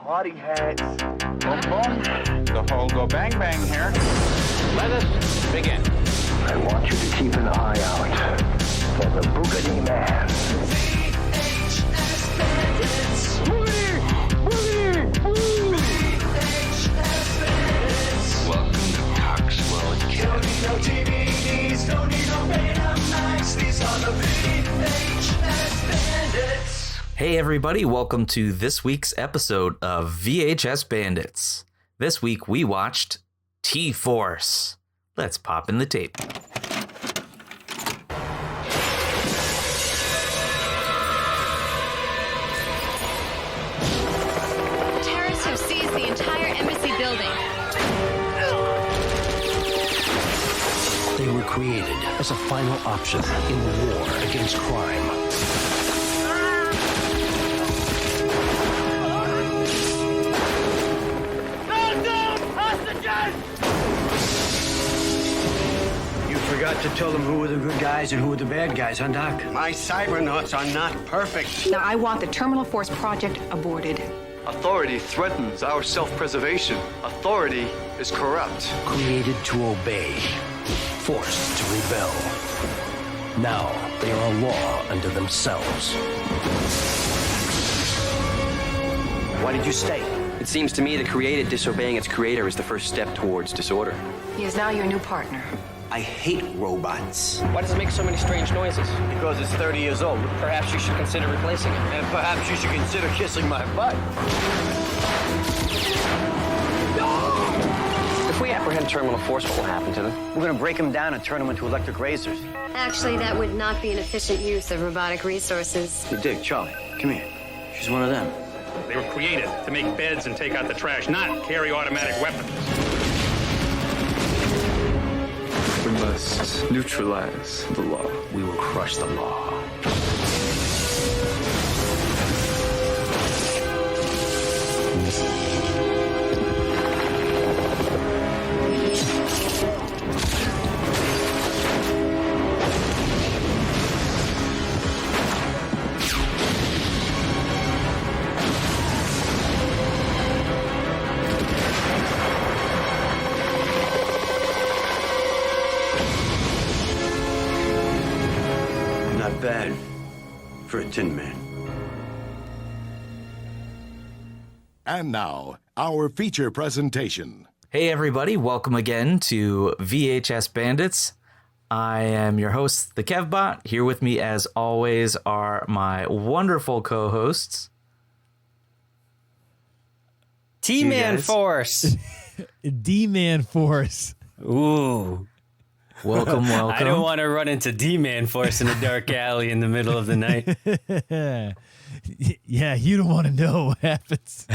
party hats. Boom, boom. The whole go bang bang here. Let us begin. I want you to keep an eye out for the Boogity Man. VHS Bandits. Boogity! Boogity! Woo! VHS Bandits. Welcome to Coxwell Don't Academy. need no DVDs, don't need no Betamax. These are the VHS Bandits. Hey everybody, welcome to this week's episode of VHS Bandits. This week we watched T-Force. Let's pop in the tape. Terrorists have seized the entire embassy building. They were created as a final option in the war against crime. You forgot to tell them who were the good guys and who were the bad guys, huh, Doc? My cybernauts are not perfect. Now I want the Terminal Force project aborted. Authority threatens our self-preservation. Authority is corrupt. Created to obey, forced to rebel. Now they are a law unto themselves. Why did you stay? It seems to me the created disobeying its creator is the first step towards disorder. He is now your new partner. I hate robots. Why does it make so many strange noises? Because it's 30 years old. Perhaps you should consider replacing it. And perhaps you should consider kissing my butt. If we apprehend Terminal Force, what will happen to them? We're gonna break them down and turn them into electric razors. Actually, that would not be an efficient use of robotic resources. Hey, Dick, Charlie, come here. She's one of them. They were created to make beds and take out the trash, not carry automatic weapons. We must neutralize the law. We will crush the law. Not bad for a Tin Man. And now, our feature presentation. Hey everybody, welcome again to VHS Bandits. I am your host, the KevBot. Here with me as always are my wonderful co-hosts. T-Man guys. Force. D-Man Force. Ooh. Welcome. I don't want to run into D-Man Force in a dark alley in the middle of the night. Yeah, you don't want to know what happens.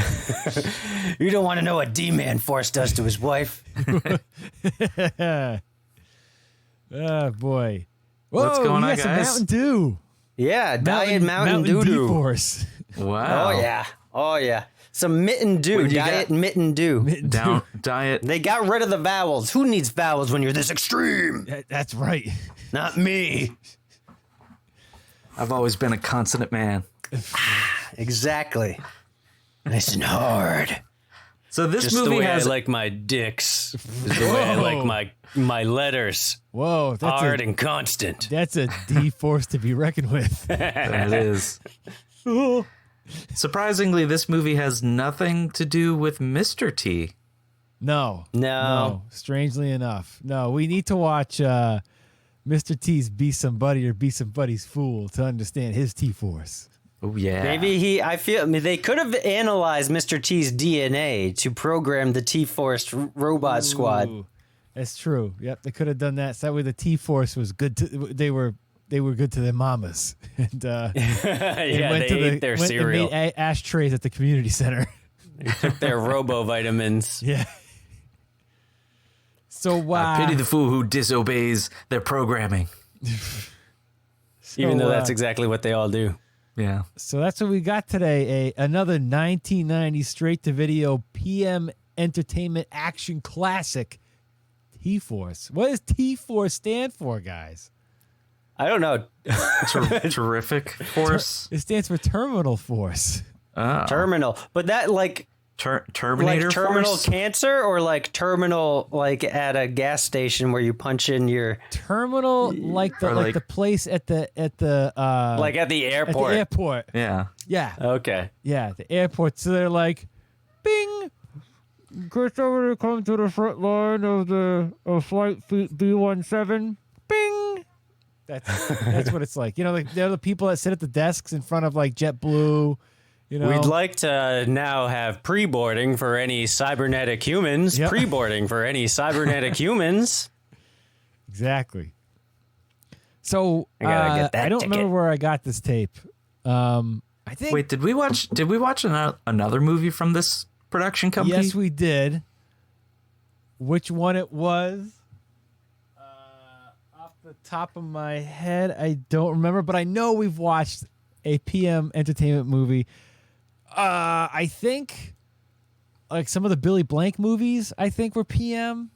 You don't want to know what D-Man Force does to his wife. Oh, boy. Whoa, What's going on, some guys? Mountain Dew. Yeah, Diet Mountain Dew Doo-Doo. Force. Wow. Oh, yeah. Some Mitten Dew. Wait, you Diet got- Mitten Dew. Diet. They got rid of the vowels. Who needs vowels when you're this extreme? That's right. Not me. I've always been a consonant man. Exactly. Nice and hard. So this Just movie the way has I like my dicks. Is the way I like my letters. Whoa, that's Hard and constant. That's a D force to be reckoned with. That is. Surprisingly, this movie has nothing to do with Mr. T. No. No. Strangely enough. No, we need to watch Mr. T's Be Somebody or Be Somebody's Fool to understand his T-Force. Oh, yeah. Maybe they could have analyzed Mr. T's DNA to program the T-Force robot squad. Ooh, that's true. Yep, they could have done that. So that way the T-Force was good to they were good to their mamas. And Yeah, they ate their cereal. And made ashtrays at the community center. They took their robo-vitamins. Yeah. So I pity the fool who disobeys their programming. Even though that's exactly what they all do. Yeah. So that's what we got today. Another 1990 straight-to-video PM entertainment action classic, T-Force. What does T-Force stand for, guys? I don't know. Terrific force. It stands for Terminal Force. Oh. Terminal. But that, like, Terminator like terminal Force? cancer, or like terminal like at a gas station where you punch in your terminal, like the place at the like at the airport. At the airport. Yeah. Yeah. Okay. Yeah, the airport. So they're like, bing. Christopher, come to the front line of the flight B-17. Bing. That's what it's like. You know, like they're the people that sit at the desks in front of like JetBlue. You know, we'd like to now have pre-boarding for any cybernetic humans. Yep. Pre-boarding for any cybernetic humans. Exactly. So I gotta get that I don't ticket. remember where I got this tape. I think. Wait, did we watch another movie from this production company? Yes, we did. Which one it was? Off the top of my head, I don't remember, but I know we've watched a PM Entertainment movie. I think like some of the Billy Blank movies, I think were PM.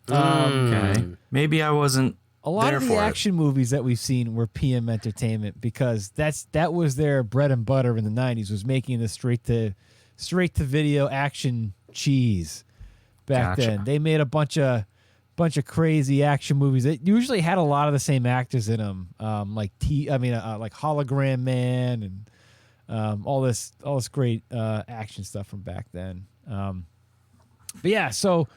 Okay. Maybe I wasn't A lot there of the for action movies that we've seen were PM Entertainment because that was their bread and butter in the 90s, was making the straight to video action cheese back Gotcha. then. They made a bunch of crazy action movies. It usually had a lot of the same actors in them, like Hologram Man and all this great action stuff from back then. But yeah, so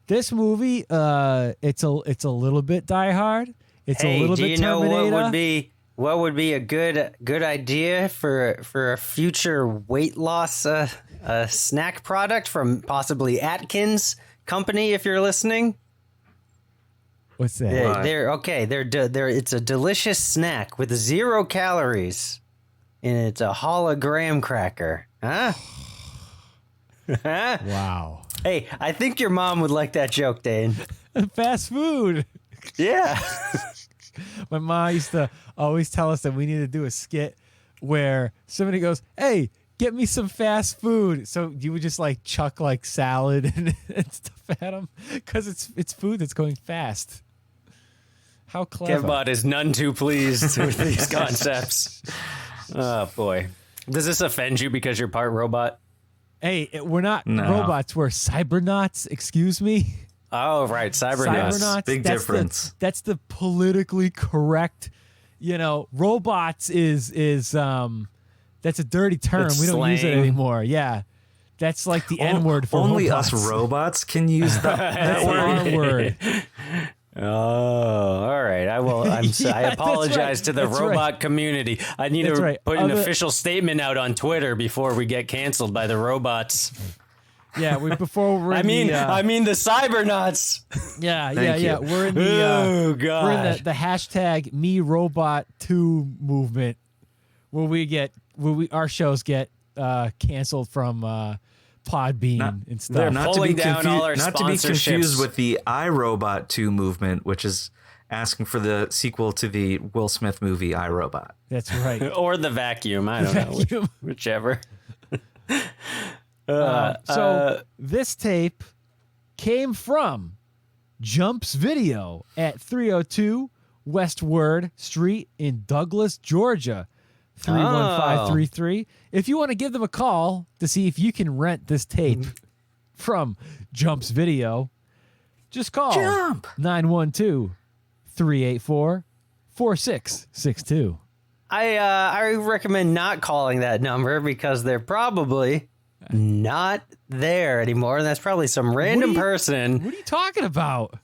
this movie, it's a little bit Die Hard. It's a little bit Terminator. Know what would be a good idea for a future weight loss snack product from possibly Atkins Company, if you're listening? What's that? They're it's a delicious snack with 0 calories, and it's a hologram cracker. Huh? Wow. Hey, I think your mom would like that joke, Dane. Fast food. Yeah. My mom used to always tell us that we need to do a skit where somebody goes, "Hey, get me some fast food." So you would just like chuck like salad and stuff at them because it's food that's going fast. How clever. Kevbot is none too pleased with these concepts. Oh, boy. Does this offend you because you're part robot? Hey, we're not robots. We're cybernauts. Excuse me. Oh, right. Cybernauts. Big difference. That's the politically correct, robots is that's a dirty term. It's we don't use it slang. anymore. Yeah. That's like the N-word for only robots. us robots can use that That's our word. Oh, all right. I apologize to the robot community. I need to put an official statement out on Twitter before we get canceled by the robots. Yeah, before we're I mean the cybernauts. Yeah. We're in the the hashtag #MeRobot2 movement, where our shows get canceled from Podbean and stuff. They're pulling down all our Not to be sponsorships. confused with the iRobot 2 movement, which is asking for the sequel to the Will Smith movie iRobot. That's right. Or the vacuum. I don't know. Whichever. So this tape came from Jump's Video at 302 Westward Street in Douglas, Georgia, 31533. If you want to give them a call to see if you can rent this tape from Jump's Video, just call Jump 912-384-4662. I recommend not calling that number because they're probably not there anymore, and that's probably some random person. What are you talking about?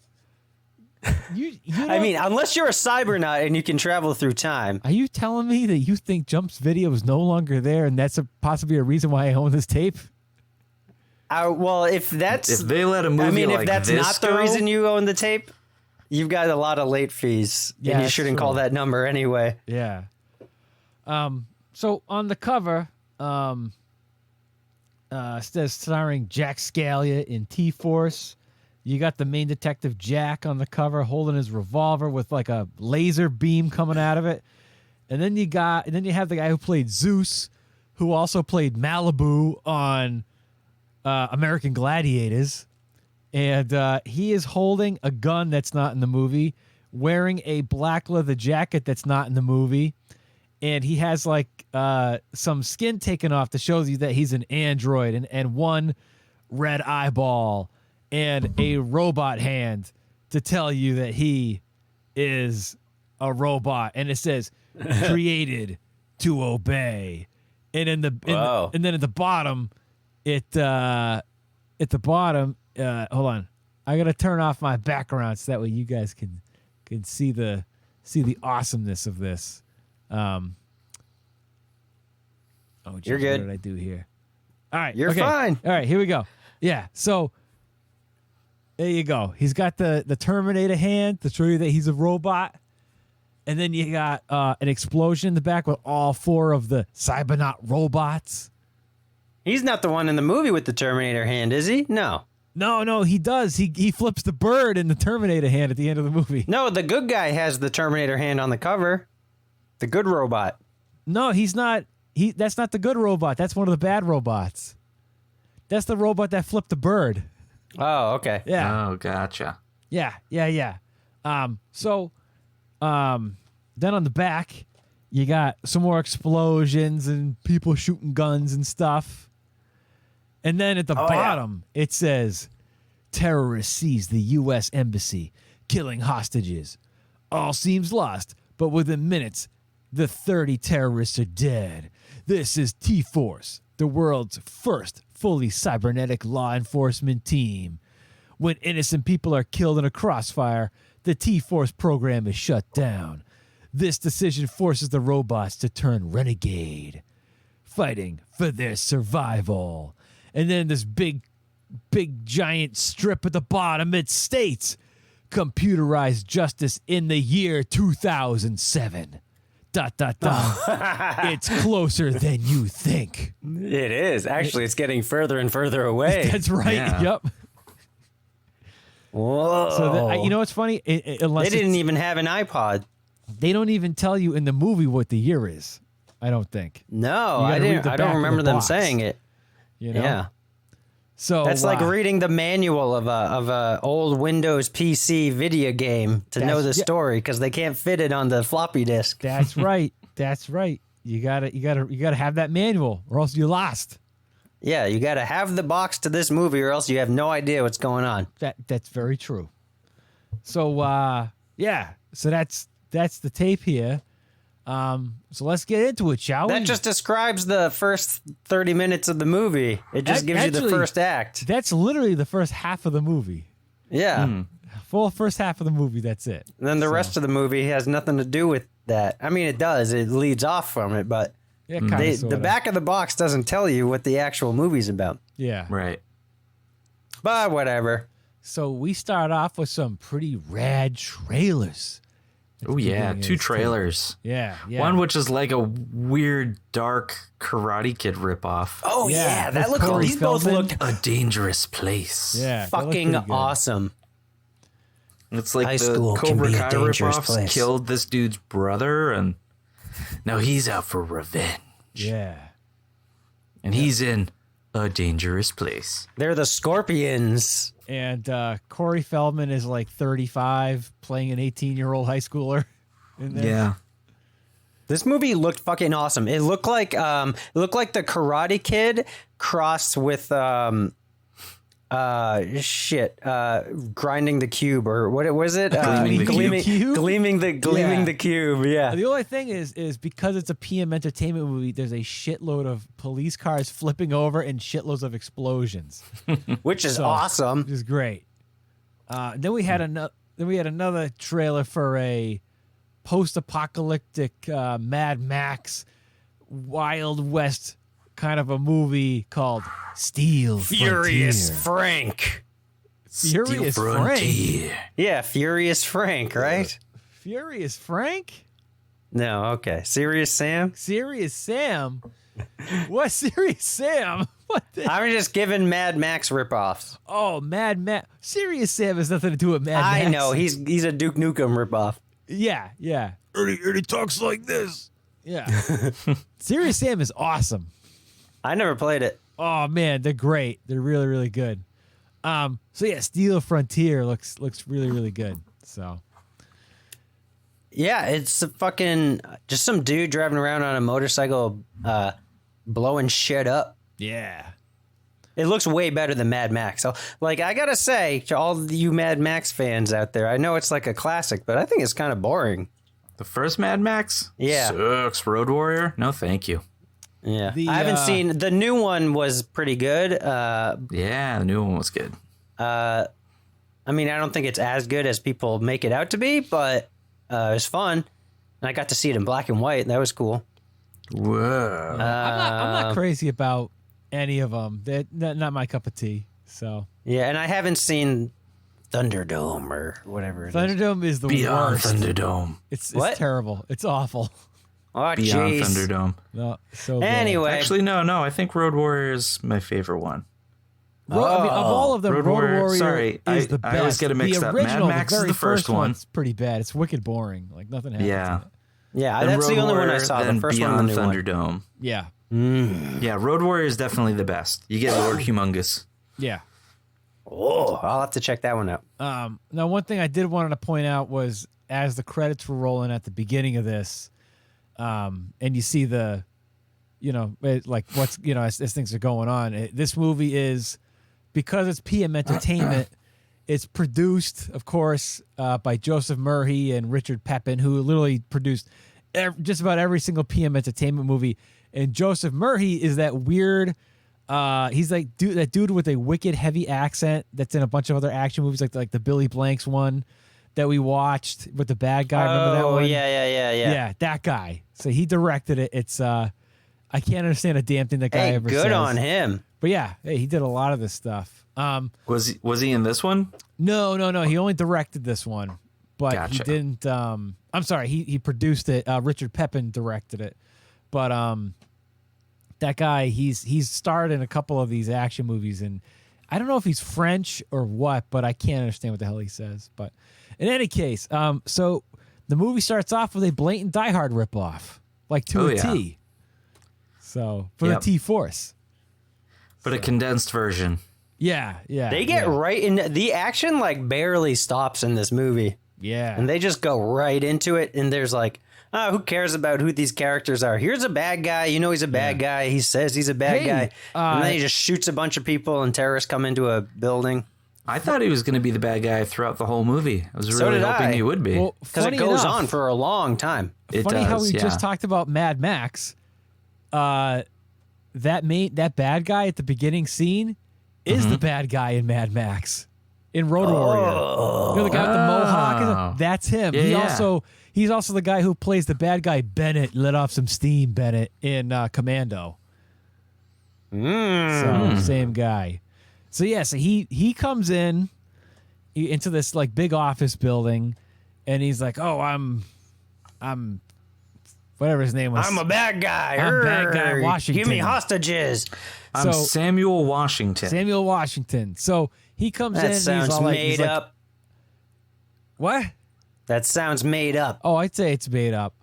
I mean, unless you're a cybernaut and you can travel through time. Are you telling me that you think Jump's Video is no longer there, and that's possibly a reason why I own this tape? Well, if they let a movie if that's not the reason you own the tape, you've got a lot of late fees, and you shouldn't call that number anyway. Yeah. So on the cover, says starring Jack Scalia in T-Force. You got the main detective Jack on the cover holding his revolver with like a laser beam coming out of it. And then you have the guy who played Zeus, who also played Malibu on American Gladiators. And he is holding a gun that's not in the movie, wearing a black leather jacket that's not in the movie. and he has like some skin taken off to show you that he's an android, and one red eyeball and a robot hand to tell you that he is a robot, and it says created to obey. And then at the bottom, hold on, I gotta turn off my background so that way you guys can see the awesomeness of this. You're good. What did I do here? All right, you're fine. All right, here we go. Yeah, so there you go. He's got the Terminator hand to show you that he's a robot. And then you got an explosion in the back with all 4 of the Cybernaut robots. He's not the one in the movie with the Terminator hand, is he? No. No, he does. He flips the bird in the Terminator hand at the end of the movie. No, the good guy has the Terminator hand on the cover. The good robot. No, he's not. That's not the good robot. That's one of the bad robots. That's the robot that flipped the bird. Oh, okay. Yeah. Oh, gotcha. Yeah. Then on the back, you got some more explosions and people shooting guns and stuff. And then at the bottom, it says, terrorists seize the U.S. Embassy, killing hostages. All seems lost, but within minutes, the 30 terrorists are dead. This is T-Force, the world's first fully cybernetic law enforcement team. When innocent people are killed in a crossfire, the T-Force program is shut down. This decision forces the robots to turn renegade, fighting for their survival. And then this big giant strip at the bottom, it states, computerized justice in the year 2007. ... It's closer than you think. It is. Actually, it's getting further and further away. That's right. Yeah. Yep. Whoa. So you know what's funny? Unless they didn't even have an iPod. They don't even tell you in the movie what the year is. I don't think. No, I didn't. I don't remember them saying it. You know? Yeah. So that's like reading the manual of a old Windows PC video game to know the story because they can't fit it on the floppy disk. That's right. That's right. You gotta have that manual, or else you lost. Yeah, you gotta have the box to this movie, or else you have no idea what's going on. That's very true. So so that's the tape here. So let's get into it, shall we? That just describes the first 30 minutes of the movie. It just gives you the first act. That's literally the first half of the movie. Yeah. Full first half of the movie, that's it. And then the rest of the movie has nothing to do with that. I mean, it does. It leads off from it, but the back of the box doesn't tell you what the actual movie's about. Yeah. Right. But whatever. So we start off with some pretty rad trailers. Oh, yeah. 2 trailers. Yeah. One which is like a weird, dark Karate Kid ripoff. Oh, yeah. That looked. These both looked A Dangerous Place. Yeah. fucking awesome. It's like High the school can Cobra be a Kai dangerous ripoffs place. killed this dude's brother, and now he's out for revenge. Yeah. And he's in A Dangerous Place. They're the Scorpions. And Corey Feldman is like 35, playing an 18-year-old high schooler. Yeah. This movie looked fucking awesome. It looked like the Karate Kid crossed with grinding the cube, or what was it? Gleaming the cube. Yeah. The only thing is because it's a PM Entertainment movie, there's a shitload of police cars flipping over and shitloads of explosions, which is awesome. Which is great. Then we had another trailer for a post-apocalyptic Mad Max Wild West kind of a movie called Steel Furious Frontier. Frank. Furious Frank. Yeah, Furious Frank, right? Furious Frank? No, okay. Serious Sam? Serious Sam? What Serious Sam? What I'm just giving Mad Max ripoffs. Oh, Mad Max. Serious Sam has nothing to do with Mad Max. I know. He's a Duke Nukem ripoff. Yeah. Ernie talks like this. Yeah. Serious Sam is awesome. I never played it. Oh man, they're great. They're really, really good. So yeah, Steel Frontier looks really, really good. So Yeah, it's a fucking just some dude driving around on a motorcycle, blowing shit up. Yeah. It looks way better than Mad Max. So, like, I gotta say to all you Mad Max fans out there, I know it's like a classic, but I think it's kind of boring. The first Mad Max? Yeah. Sucks. Road Warrior? No, thank you. Yeah. I haven't seen the new one was pretty good. Yeah, the new one was good. I mean, I don't think it's as good as people make it out to be, but it was fun. And I got to see it in black and white. That was cool. Whoa. I'm not crazy about any of them. They're not my cup of tea. So yeah, and I haven't seen Thunderdome or whatever it Thunderdome is the Beyond worst. Thunderdome. It's terrible. It's awful. Oh, Beyond jeez. Thunderdome. No, so bad. Anyway. Actually, no. I think Road Warrior is my favorite one. I mean, of all of them, Road Warrior sorry, is the best. I always get it mixed the up. original, Mad Max the is very the first one. one's pretty bad. It's wicked boring. Like nothing happens. Yeah. in it. Yeah, Then that's Road the only one I Warrior, saw. then The first Beyond one, the new one. Thunderdome. Yeah. Yeah, Road Warrior is definitely the best. You get Lord Humongous. Yeah. Oh, I'll have to check that one out. Now, one thing I did want to point out was as the credits were rolling at the beginning of this, and you see the, like what's, as things are going on. This movie is, because it's PM Entertainment, it's produced, of course, by Joseph Murray and Richard Pepin, who literally produced just about every single PM Entertainment movie. And Joseph Murray is that weird. He's like that dude with a wicked heavy accent that's in a bunch of other action movies, like the Billy Blanks one that we watched with the bad guy. Remember that one? Yeah, that guy. So he directed it. It's I can't understand a damn thing that guy ever says. Good on him. But yeah, he did a lot of this stuff. Was he in this one? No. He only directed this one, but Gotcha. he didn't. I'm sorry. He produced it. Richard Pepin directed it, but that guy, he's starred in a couple of these action movies, and I don't know if he's French or what, but I can't understand what the hell he says. But in any case, so the movie starts off with a blatant Die Hard ripoff, like to a T. So for the T-Force. But a condensed version. Yeah. They get right in the action, like barely stops in this movie. Yeah. And they just go right into it. And there's like, who cares about who these characters are? Here's a bad guy. You know he's a bad guy. He says he's a bad guy. And then he just shoots a bunch of people and terrorists come into a building. I thought he was going to be the bad guy througut the whole movie. I was really hoping he would be. Because it goes on for a long time. Funny how we just talked about Mad Max. That bad guy at the beginning scene is the bad guy in Mad Max. In Road Warrior. The guy with the mohawk. That's him. Yeah, He's also the guy who plays the bad guy Bennett, let off some steam, Bennett, in Commando. So, same guy. So, so he comes into this like big office building, and he's like, "Oh, I'm whatever his name was. I'm a bad guy. I'm bad guy Washington. Give me hostages. I'm Samuel Washington. Samuel Washington. So he comes in. That sounds he's all made up. What? That sounds made up. Oh, I'd say it's made up.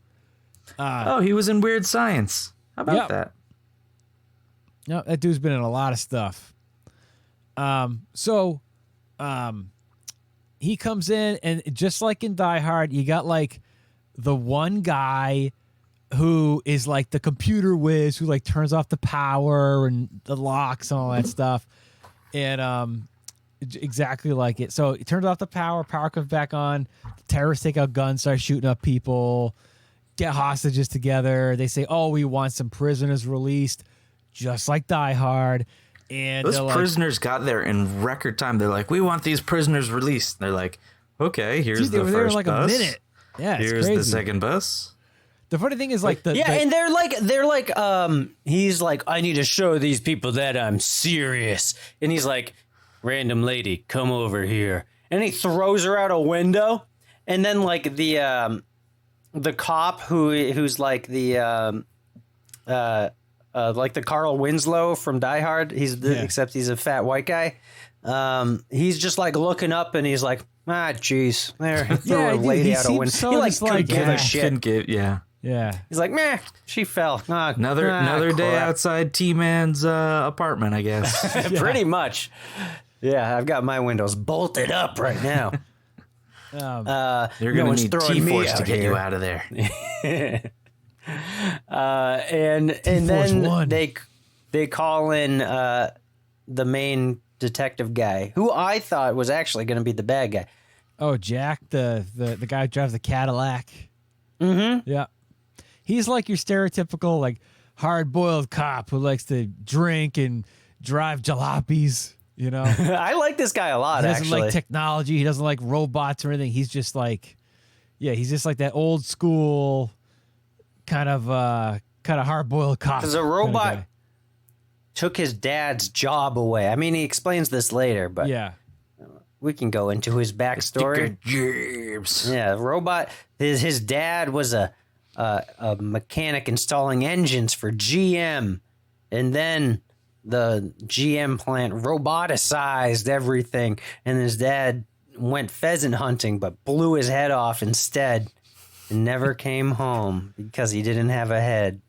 He was in Weird Science. How about that? No, that dude's been in a lot of stuff. He comes in, and just like in Die Hard, you got like the one guy who is like the computer whiz who like turns off the power and the locks and all that stuff. And exactly like it. So he turns off the power comes back on, the terrorists take out guns, start shooting up people, get hostages together. They say, "Oh, we want some prisoners released," just like Die Hard. And those prisoners got there in record time. They're like, "We want these prisoners released." They're like, "Okay, here's the first like bus. A minute. Yeah, here's crazy. the second bus." The funny thing is, like and they're like, he's like, "I need to show these people that I'm serious," and he's like, "Random lady, come over here," and he throws her out a window, and then like the cop who's like the like the Carl Winslow from Die Hard, except he's a fat white guy. He's just like looking up, and he's like, "Jeez, there." He threw a lady out a window. So he couldn't give a shit. Yeah. He's like, "Meh, she fell." Another day outside T-Man's apartment, I guess. Pretty much. Yeah, I've got my windows bolted up right now. You're going to need T-Force to get you out of there. And then they call in the main detective guy, who I thought was actually going to be the bad guy. Oh, Jack, the guy who drives the Cadillac. Mm-hmm. Yeah. He's like your stereotypical, like, hard-boiled cop who likes to drink and drive jalopies, you know? I like this guy a lot, He doesn't actually. like technology. He doesn't like robots or anything. He's just like, he's just like that old school kind of hard-boiled cop. Because a robot took his dad's job away. I mean, he explains this later, but we can go into his backstory. Yeah, robot. His dad was a mechanic installing engines for GM, and then the GM plant roboticized everything, and his dad went pheasant hunting but blew his head off instead and never came home because he didn't have a head.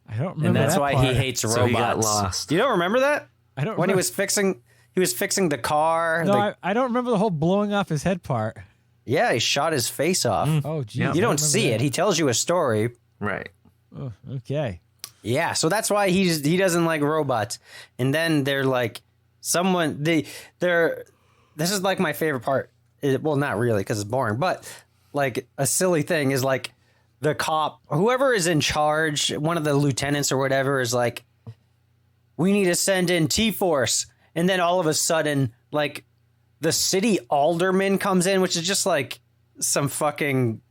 I don't remember. And that's that why part. he hates robots. So he got lost. You don't remember that? I don't. When remember. he was fixing the car. No, I don't remember the whole blowing off his head part. Yeah, he shot his face off. Oh, geez. You don't see it. He tells you a story. Right. Oh, okay. Yeah, so that's why he doesn't like robots. And then they're like this is like my favorite part. Well, not really because it's boring, but like a silly thing is like the cop, whoever is in charge, one of the lieutenants or whatever is like, we need to send in T-Force. And then all of a sudden, like the city alderman comes in, which is just like some fucking,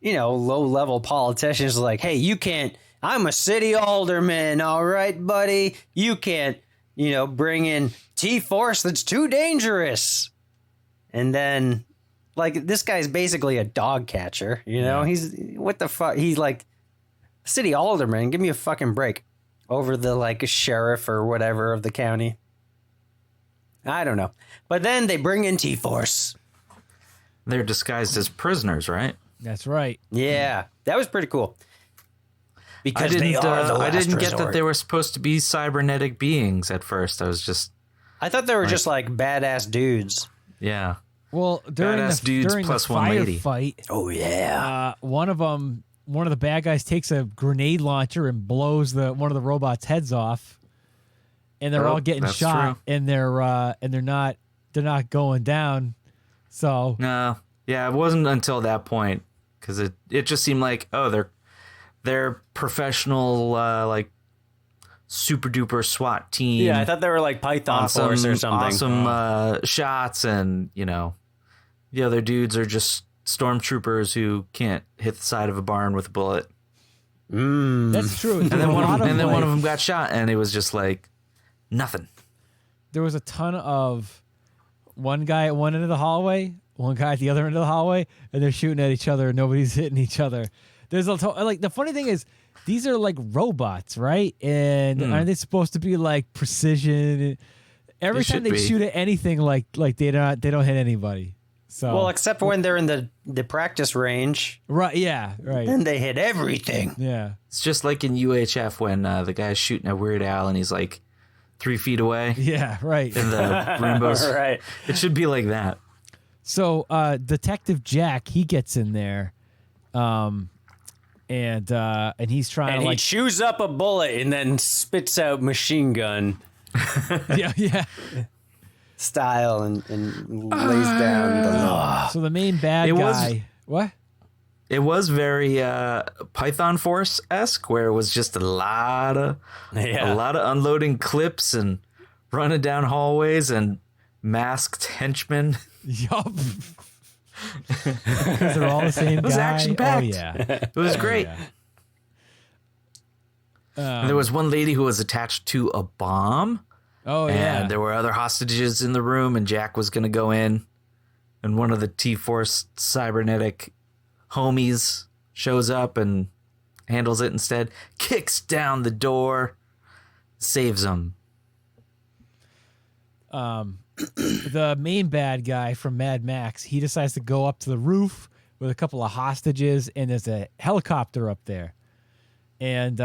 low-level politicians like, hey, you can't, I'm a city alderman, all right, buddy? You can't, bring in T-Force, that's too dangerous. And then, like, this guy's basically a dog catcher, He's, what the fuck? He's like, city alderman, give me a fucking break. Over the, like, sheriff or whatever of the county. I don't know. But then they bring in T-Force. They're disguised as prisoners, right? That's right. Yeah, that was pretty cool. Because I didn't get that resort. they were supposed to be cybernetic beings at first. I thought they were just like badass dudes. Yeah. Well, during badass dudes during plus the one lady. firefight, oh yeah, one of the bad guys takes a grenade launcher and blows one of the robots' heads off, and they're all getting shot, true. and they're not going down. So no, yeah, it wasn't until that point because it just seemed like they're professional like super duper SWAT team. Yeah, I thought they were like Python Force or something. Awesome shots, and the other dudes are just stormtroopers who can't hit the side of a barn with a bullet. That's true. And then one of them got shot, and it was just like nothing. There was a ton of one guy at one end of the hallway, one guy at the other end of the hallway, and they're shooting at each other, and nobody's hitting each other. There's like the funny thing is these are like robots, right? And aren't they supposed to be like precision? Every time they shoot at anything, like they don't hit anybody. So well, except when they're in the practice range, right? Yeah, right. Then they hit everything. Yeah, it's just like in UHF when the guy's shooting at Weird Al and he's like 3 feet away. Yeah, right. In the rainbows, right? It should be like that. So Detective Jack, he gets in there, and he's trying and to he chews up a bullet and then spits out machine gun. yeah. Style and lays down the law. So the main bad guy. What? It was very Python Force-esque, where it was just a lot of unloading clips and running down hallways and masked henchmen. Yup. Because they're all the same guy. It was action-packed. Oh, yeah. It was great. And there was one lady who was attached to a bomb. Oh, and there were other hostages in the room, and Jack was going to go in, and one of the T-Force cybernetic homies shows up and handles it instead, kicks down the door, saves him. The main bad guy from Mad Max, he decides to go up to the roof with a couple of hostages, and there's a helicopter up there. And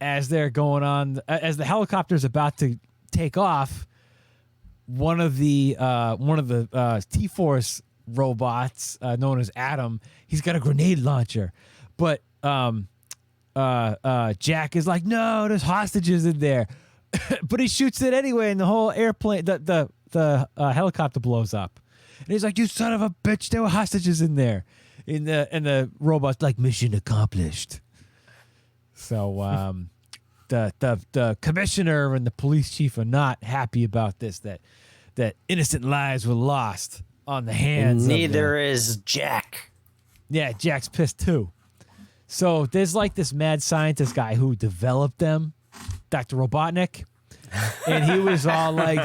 as they're going on, as the helicopter's about to take off, one of the T-Force robots known as Adam. He's got a grenade launcher, but Jack is like, no, there's hostages in there, but he shoots it anyway, and the whole airplane, the helicopter blows up, and he's like, you son of a bitch, there were hostages in there, and the robot's like, mission accomplished. So the commissioner and the police chief are not happy about this, that innocent lives were lost on the hands. Neither is Jack. Yeah, Jack's pissed too. So there's like this mad scientist guy who developed them, Dr. Robotnik, and he was all like,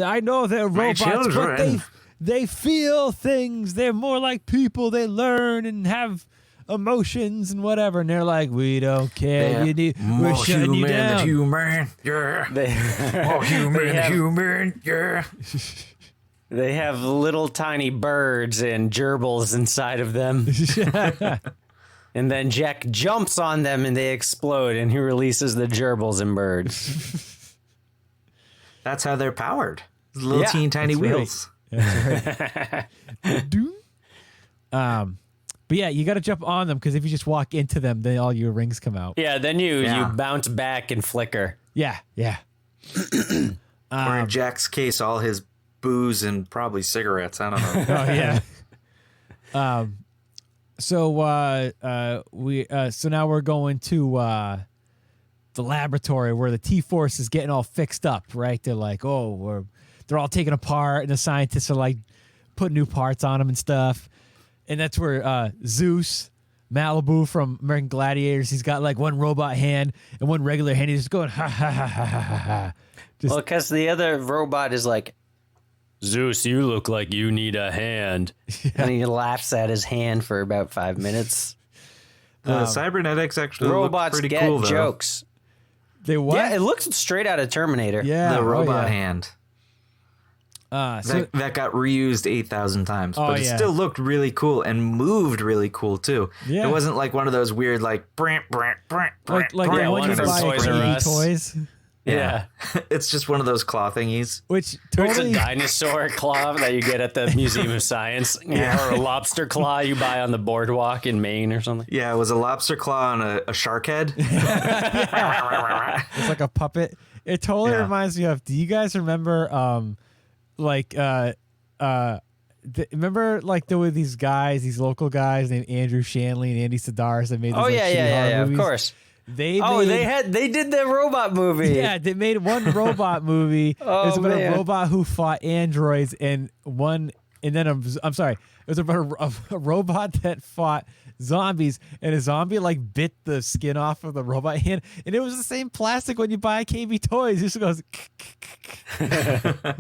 I know they're robots, but they feel things. They're more like people. They learn and have emotions and whatever. And they're like, we don't care. We're shutting you down. Human, yeah. More human, yeah. They have little tiny birds and gerbils inside of them. And then Jack jumps on them and they explode, and he releases the gerbils and birds. That's how they're powered. Little tiny wheels. Right. But yeah, you got to jump on them, because if you just walk into them, then all your rings come out. Yeah, then you bounce back and flicker. Yeah. Or in Jack's case, all his booze and probably cigarettes. I don't know. Oh yeah. So now we're going to the laboratory where the T-Force is getting all fixed up, right? They're like, they're all taken apart, and the scientists are like putting new parts on them and stuff. And that's where Zeus, Malibu from American Gladiators, he's got like one robot hand and one regular hand. He's just going, ha, ha, ha, ha, ha, ha. Well, because the other robot is like, Zeus, you look like you need a hand. Yeah. And he laughs at his hand for about 5 minutes. The cybernetics actually robots look pretty get cool, though. jokes. They what? Yeah, it looks straight out of Terminator. Yeah, the robot hand. So that got reused 8,000 times, but it yeah. still looked really cool and moved really cool too. Yeah. It wasn't like one of those weird like like the one you buy at Toys. Yeah. It's just one of those claw thingies. Which It's a dinosaur claw that you get at the Museum of Science. Or a lobster claw you buy on the boardwalk in Maine or something. Yeah, it was a lobster claw on a shark head. It's like a puppet. It totally reminds me of, do you guys remember remember like there were these guys, these local guys named Andrew Shanley and Andy Sidaris that made these yeah, movies? Of course. They did the robot movie. Yeah, they made one robot movie. It was about a robot who fought androids, and I'm sorry, it was about a robot that fought zombies, and a zombie like bit the skin off of the robot hand, and it was the same plastic when you buy KB Toys. It just goes, you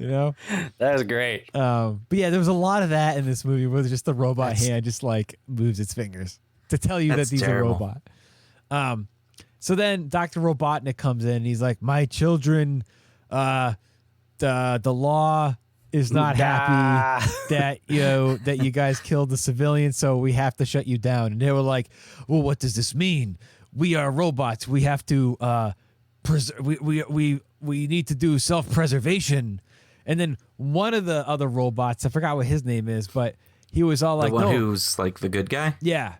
know. That was great. But yeah, there was a lot of that in this movie where just the robot hand just like moves its fingers to tell you that these are robot. So then Dr. Robotnik comes in and he's like, my children, the law is not happy that you guys killed the civilians, so we have to shut you down. And they were like, well, what does this mean? We are robots. We have to we need to do self-preservation. And then one of the other robots, I forgot what his name is, but he was all like, the one who's like the good guy? Yeah.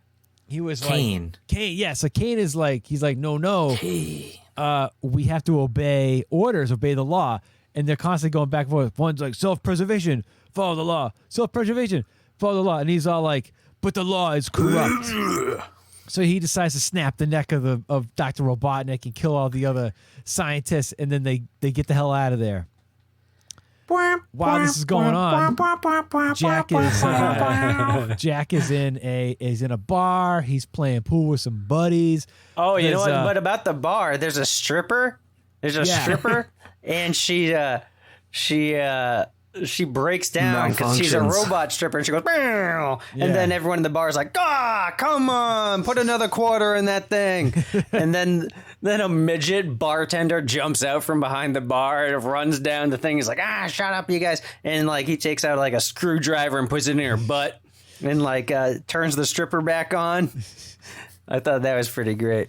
He was Kane. like Kane. Yeah, so Kane is like, he's like, no. We have to obey orders, obey the law. And they're constantly going back and forth. One's like, self-preservation, follow the law. Self-preservation, follow the law. And he's all like, but the law is corrupt. So he decides to snap the neck of Dr. Robotnik and kill all the other scientists. And then they get the hell out of there. While this is going on, Jack is in a bar. He's playing pool with some buddies. Oh, you know what? But about the bar, there's a stripper. Stripper, and she breaks down because she's a robot stripper, and she goes, "Meow," and then everyone in the bar is like, come on, put another quarter in that thing. And then a midget bartender jumps out from behind the bar and runs down the thing. He's like, shut up, you guys. And like he takes out like a screwdriver and puts it in her butt and like turns the stripper back on. I thought that was pretty great.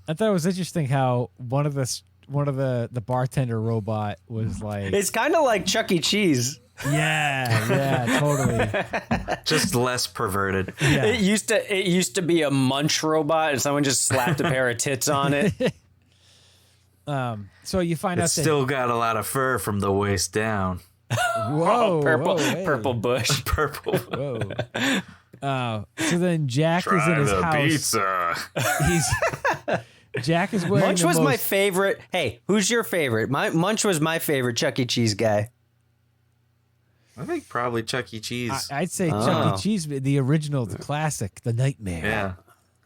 I thought it was interesting how one of the bartender robot was like, it's kind of like Chuck E. Cheese. Yeah, totally. Just less perverted. Yeah. It used to be a munch robot, and someone just slapped a pair of tits on it. So you find out It's that still got a lot of fur from the waist down. whoa, purple, whoa, hey. purple bush. Purple. Whoa. So then Jack is in his house. Pizza. Jack is wearing Munch was my favorite. Hey, who's your favorite? Munch was my favorite Chuck E. Cheese guy. I think probably Chuck E. Cheese. I'd say Chuck E. Cheese, the original, the classic, the Nightmare. Yeah.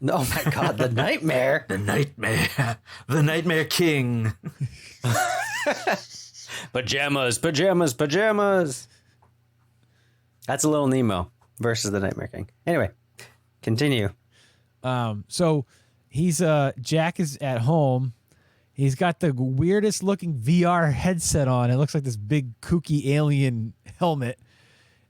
Oh my God, the Nightmare. The Nightmare. The Nightmare King. Pajamas. That's a Little Nemo versus the Nightmare King. Anyway, continue. So he's Jack is at home. He's got the weirdest looking VR headset on. It looks like this big kooky alien helmet.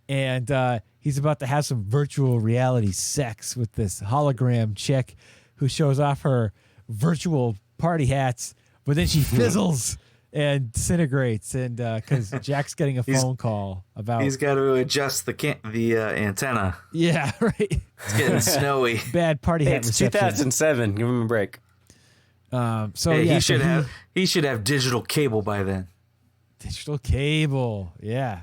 And he's about to have some virtual reality sex with this hologram chick who shows off her virtual party hats, but then she fizzles and disintegrates. And because Jack's getting a phone call about... He's got to adjust the antenna. Yeah, right. It's getting snowy. Bad party hat It's reception. 2007. Give him a break. He should have digital cable by then. Digital cable, yeah.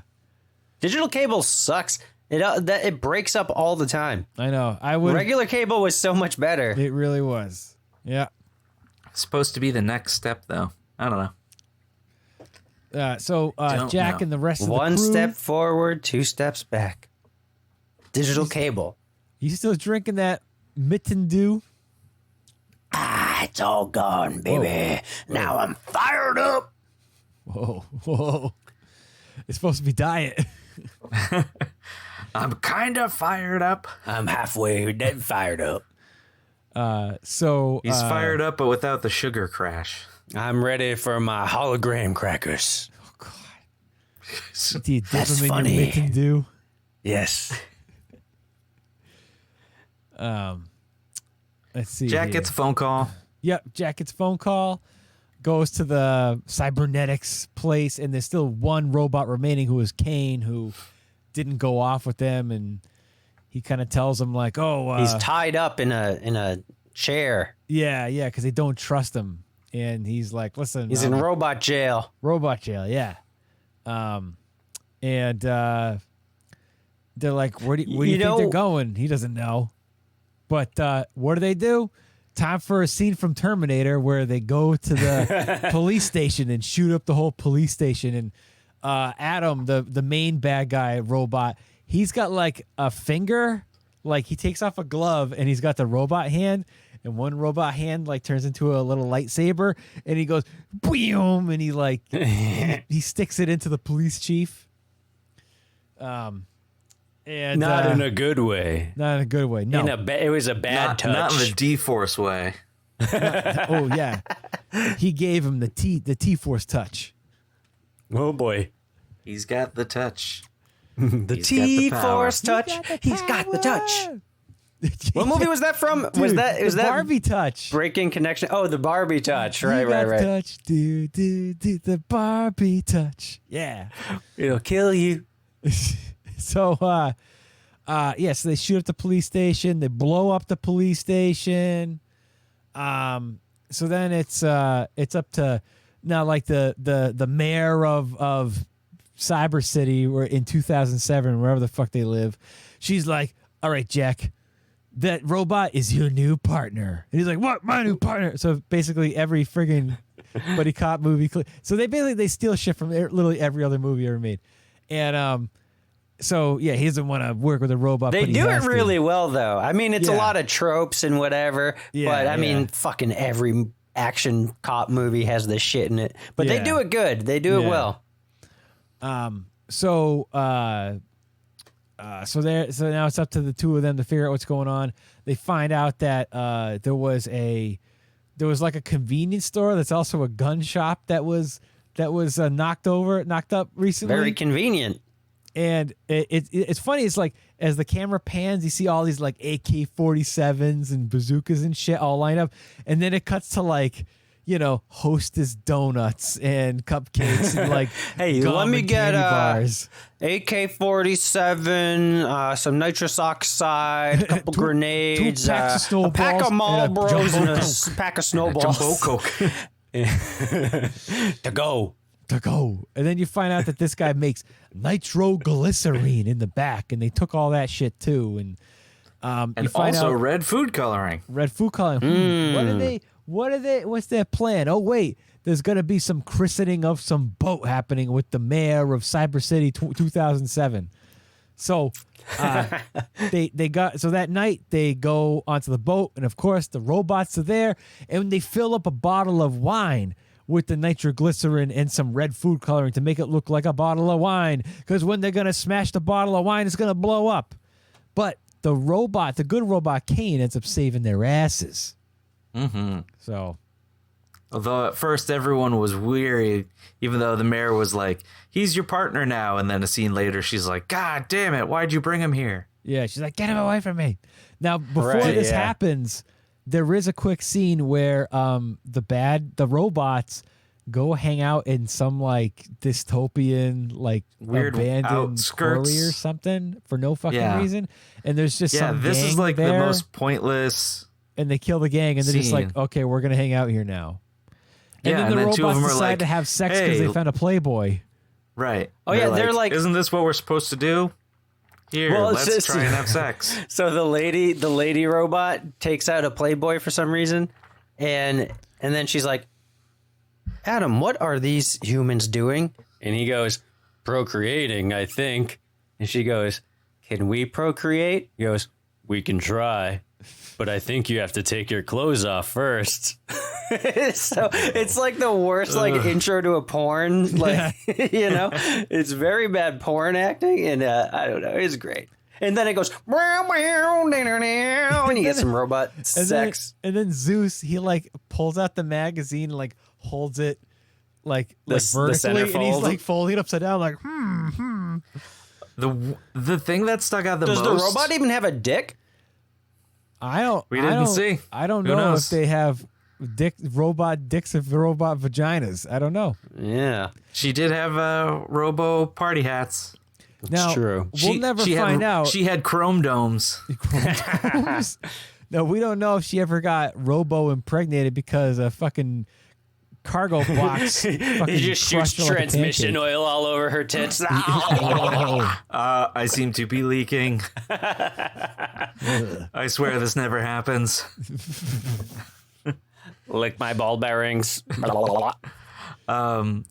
Digital cable sucks. It breaks up all the time. I know. Regular cable was so much better. It really was. Yeah. It's supposed to be the next step, though. I don't know. So Jack and the rest of the crew... One step forward, 2 steps back. Digital cable. You still drinking that Mitten Dew? It's all gone, baby. Whoa. Now I'm fired up. Whoa. It's supposed to be diet. I'm kind of fired up. I'm halfway dead fired up. He's fired up, but without the sugar crash. I'm ready for my hologram crackers. Oh, God. Do you dip That's them in funny. your Mitten Dew? Yes. Let's see. Jack here. gets a phone call. Yep, Jack gets a phone call, goes to the cybernetics place, and there's still one robot remaining who is Kane, who didn't go off with them, and he kind of tells him like, "Oh, he's tied up in a chair." Yeah, because they don't trust him, and he's like, "Listen, he's in robot jail." Robot jail, yeah. And they're like, "Where do you think they're going?" He doesn't know, but what do? Time for a scene from Terminator where they go to the police station and shoot up the whole police station. And Adam, the main bad guy robot, he's got like a finger, like he takes off a glove and he's got the robot hand, and one robot hand like turns into a little lightsaber, and he goes boom, and he like he sticks it into the police chief. And not in a good way. Not in a good way. No, it was a bad touch. Not in the D-Force way. Oh yeah, he gave him the T-Force touch. Oh boy, he's got the touch. The T-Force touch. He's got the touch. What movie was that from? Dude, was that Barbie touch? Breaking Connection. Oh, the Barbie touch. Right. Touch, do the Barbie touch. Yeah, it'll kill you. So, so they shoot up the police station. They blow up the police station. So then it's up to now, like the mayor of Cyber City, or in 2007, wherever the fuck they live. She's like, "All right, Jack, that robot is your new partner." And he's like, "What? My new partner?" So basically, every friggin' buddy cop movie. So they steal shit from literally every other movie ever made, and So yeah, he doesn't want to work with a robot. They but he do it has to. really well, though. I mean, it's a lot of tropes and whatever. Yeah, but I mean, fucking every action cop movie has this shit in it. But they do it good. They do it well. So now it's up to the two of them to figure out what's going on. They find out that there was like a convenience store that's also a gun shop that was knocked up recently. Very convenient. And it's funny. It's like as the camera pans, you see all these like AK-47s and bazookas and shit all lined up, and then it cuts to like Hostess donuts and cupcakes and like hey, gum let me and get candy bars. AK-47, some nitrous oxide, a couple grenades, two packs of snowballs, a pack of Marlboros, and a pack of snowballs. Jumbo Coke. To go. And then you find out that this guy makes nitroglycerine in the back, and they took all that shit too. And you find also out red food coloring. What are they? What's their plan? Oh wait, there's gonna be some christening of some boat happening with the mayor of Cyber City 2007. So that night they go onto the boat, and of course the robots are there, and they fill up a bottle of wine with the nitroglycerin and some red food coloring to make it look like a bottle of wine. Because when they're gonna smash the bottle of wine, it's gonna blow up. But the good robot Kane, ends up saving their asses. Mm-hmm. So, although at first everyone was weary, even though the mayor was like, "He's your partner now," and then a scene later, she's like, "God damn it, why'd you bring him here?" Yeah, she's like, "Get him away from me!" Now, before this happens, there is a quick scene where the robots go hang out in some like dystopian, like weird abandoned outskirts quarry or something for no fucking reason, and there's just some this gang is like there, the most pointless. And they kill the gang, and they're just like, "Okay, we're gonna hang out here now." And then the robots two of them are decide like, to have sex because they found a Playboy. Right. Oh yeah, they're like, "Isn't this what we're supposed to do? Here, let's try and have sex." So the lady robot takes out a Playboy for some reason, and then she's like, "Adam, what are these humans doing?" And he goes, "Procreating, I think." And she goes, "Can we procreate?" He goes, "We can try, but I think you have to take your clothes off first." So it's like the worst intro to a porn. Like, it's very bad porn acting, and I don't know, it's great. And then it goes, and you get some robot sex. And then Zeus, he like pulls out the magazine and like holds it like vertically, and he's like folding it upside down, like The thing that stuck out the most. Does the robot even have a dick? We didn't see. I don't know if they have robot dicks of robot vaginas. I don't know. Yeah. She did have robo party hats. Now, true. We'll never find out. She had chrome domes. No, we don't know if she ever got robo impregnated because a fucking cargo box. He just shoots transmission oil all over her tits. I seem to be leaking. I swear this never happens. Lick my ball bearings.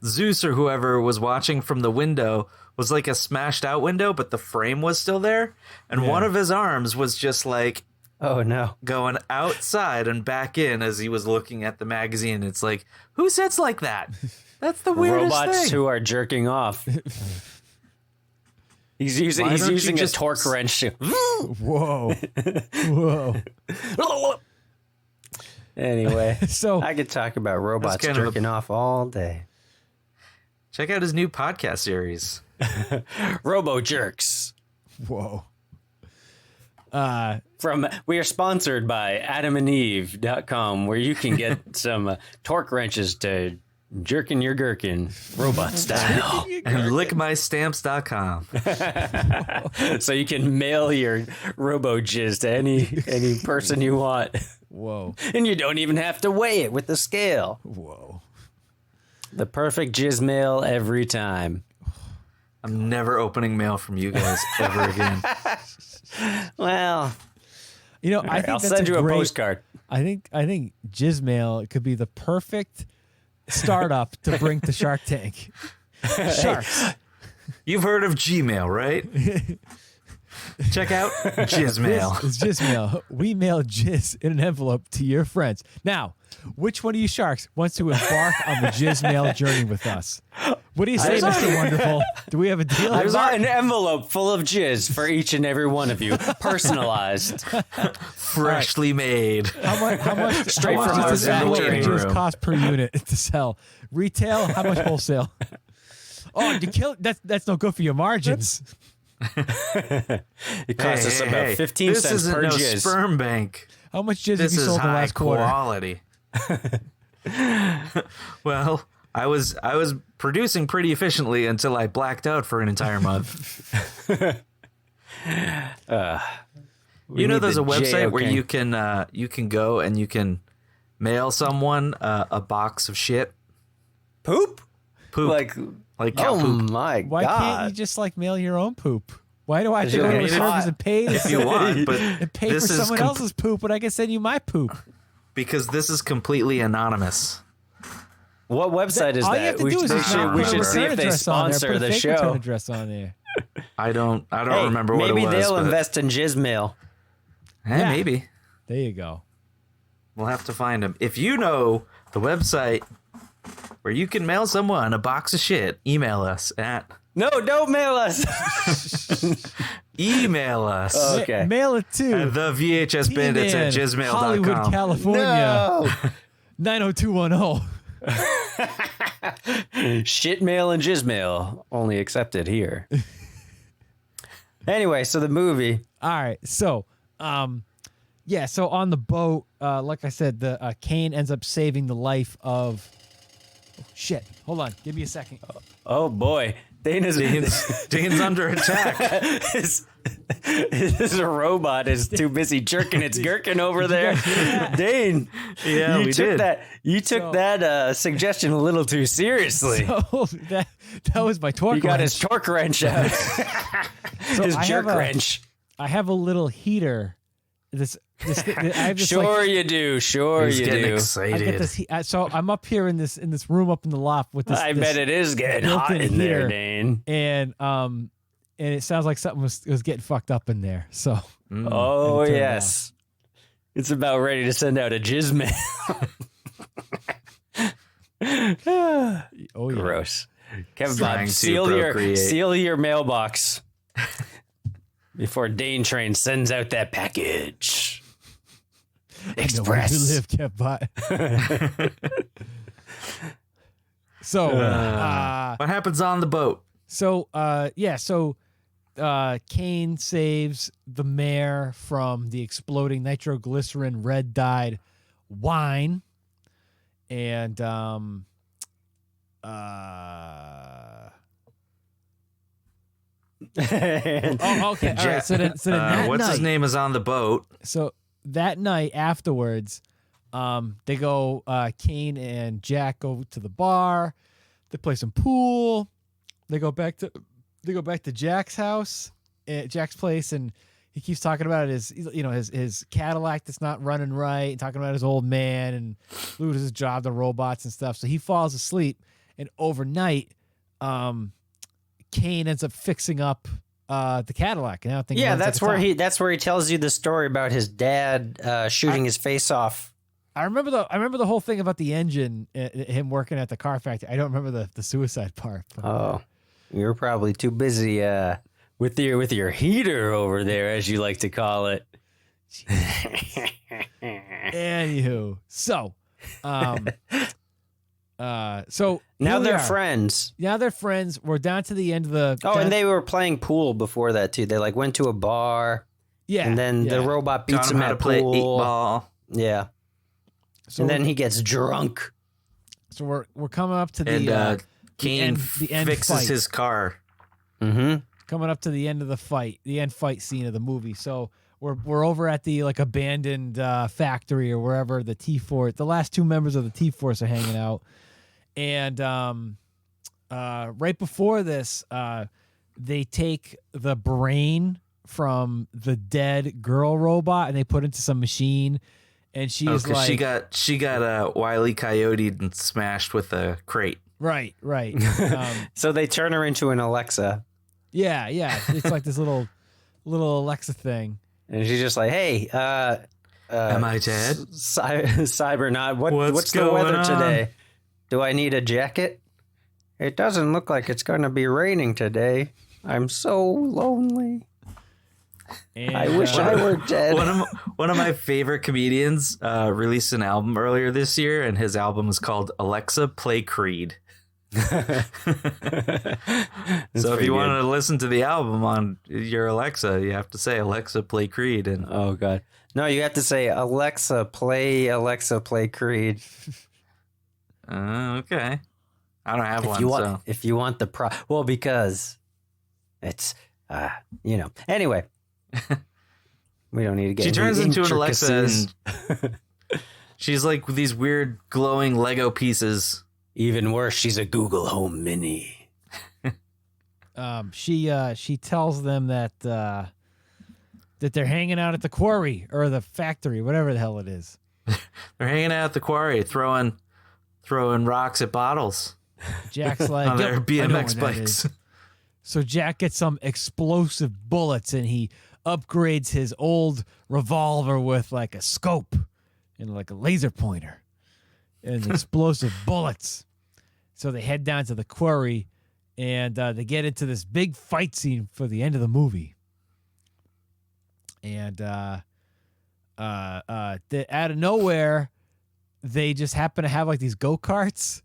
Zeus or whoever was watching from the window was like a smashed out window, but the frame was still there. And one of his arms was just like, oh no, going outside and back in as he was looking at the magazine. It's like, who sits like that? That's the weirdest robots thing. Who are jerking off. He's using a torque wrench. Whoa. Anyway, so I could talk about robots jerking off all day. Check out his new podcast series, Robo Jerks. Whoa. We are sponsored by AdamandEve.com, where you can get some torque wrenches to jerking your gherkin robot style. And lickmystamps.com. So you can mail your robo jizz to any person you want. Whoa. And you don't even have to weigh it with the scale. Whoa. The perfect jizz mail every time. I'm never opening mail from you guys ever again. Well, I think I'll send you a postcard. I think jizz mail could be the perfect startup to bring to Shark Tank. Sharks. You've heard of Gmail, right? Check out Jizz Mail. It's Jizz Mail. We mail jizz in an envelope to your friends. Now, which one of you sharks wants to embark on the Jizz Mail journey with us? What do you say, Mr. Wonderful? Do we have a deal? I've got an envelope full of jizz for each and every one of you, personalized, freshly made. How much? Straight how much from our does that factory. jizz cost per unit to sell? Retail? How much wholesale? Oh, you kill that's no good for your margins. It costs us about 15 this cents isn't per no jizz. Sperm bank. How much jizz have This you is sold the high last quarter? quality. Well, I was producing pretty efficiently until I blacked out for an entire month. There's a website where you can go and you can mail someone a box of shit. Poop? Like cow poop. My Why can't you just like mail your own poop? Why do I have to go to a service and pay if you want, but and pay for someone else's poop when I can send you my poop? Because this is completely anonymous. What website is All that? you have to do is just We should see if they sponsor the show. Return address on there. I don't remember what it was. Maybe they'll invest in Jizmail. Hey, maybe. There you go. We'll have to find them. If you know the website where you can mail someone a box of shit, email us at... No, don't mail us. Email us. Okay. Mail it to at the VHS Bandits at gmail.com. Hollywood, California. No. 90210. Shit mail and Jizmail only accepted here. Anyway, so the movie. All right. So, so on the boat, like I said, the Kane ends up saving the life of... Oh, shit. Hold on. Give me a second. Oh, boy. Dane's under attack. His robot is too busy jerking its gherkin over there. Dane, you took that suggestion a little too seriously. So that was my torque wrench. He got his torque wrench out. His jerk wrench. I have a little heater. I have this, sure you do. He's getting excited. I get this. So I'm up here in this room up in the loft with this. I bet it is getting hot in there, Dane. And it sounds like something was getting fucked up in there. So. Oh yes, it's about ready to send out a Jizmail. Oh yeah. Gross. Kevin Bob, seal your mailbox. Before Dane Train sends out that package. Express. You live, kept by. So, what happens on the boat? So, Kane saves the mayor from the exploding nitroglycerin red-dyed wine, and okay. All right. So then that what's night, his name is on the boat. So that night afterwards, they go. Kane and Jack go to the bar. They play some pool. They go back to Jack's house, at Jack's place, and he keeps talking about his Cadillac that's not running right, and talking about his old man and loses his job to robots and stuff. So he falls asleep, and overnight, Kane ends up fixing up the Cadillac. And I don't think that's where he tells you the story about his dad shooting his face off. I remember the whole thing about the engine, him working at the car factory. I don't remember the suicide part. Oh, you're probably too busy with your heater over there, as you like to call it. Anywho, so now they're friends. Now they're friends. We're down to the end of the. Oh, and they were playing pool before that too. They went to a bar. Yeah, and then the robot beats him at play pool. 8-ball. Yeah. So and then he gets drunk. So we're coming up to Kane the end fixes fight. his car. Mm-hmm. Coming up to the end of the fight, the end fight scene of the movie. So we're over at the abandoned factory or wherever the T-Force, the last two members of the T-Force are hanging out. And right before this, they take the brain from the dead girl robot and they put it into some machine. And she's she got Wile E. Coyote and smashed with a crate. Right. So they turn her into an Alexa. Yeah. It's like this little Alexa thing. And she's just like, hey, am I dead? Cybernaut, what's the weather today? Do I need a jacket? It doesn't look like it's going to be raining today. I'm so lonely. And, I wish I were dead. One of my favorite comedians released an album earlier this year, and his album is called Alexa Play Creed. So if you wanted to listen to the album on your Alexa, you have to say Alexa Play Creed. And oh god, no, you have to say Alexa Play Creed. Okay. I don't have one. So If you want the well, because it's Anyway, we don't need to get. She turns into an Alexa, intricacies. and she's like these weird glowing Lego pieces. Even worse, she's a Google Home Mini. She tells them that they're hanging out at the quarry or the factory, whatever the hell it is. They're hanging out at the quarry, throwing rocks at bottles. Jack's like, on their "Yep, I know where BMX that bikes. is." So Jack gets some explosive bullets, and he upgrades his old revolver with like a scope and like a laser pointer and explosive bullets. So they head down to the quarry, and they get into this big fight scene for the end of the movie. And out of nowhere, they just happen to have like these go-karts,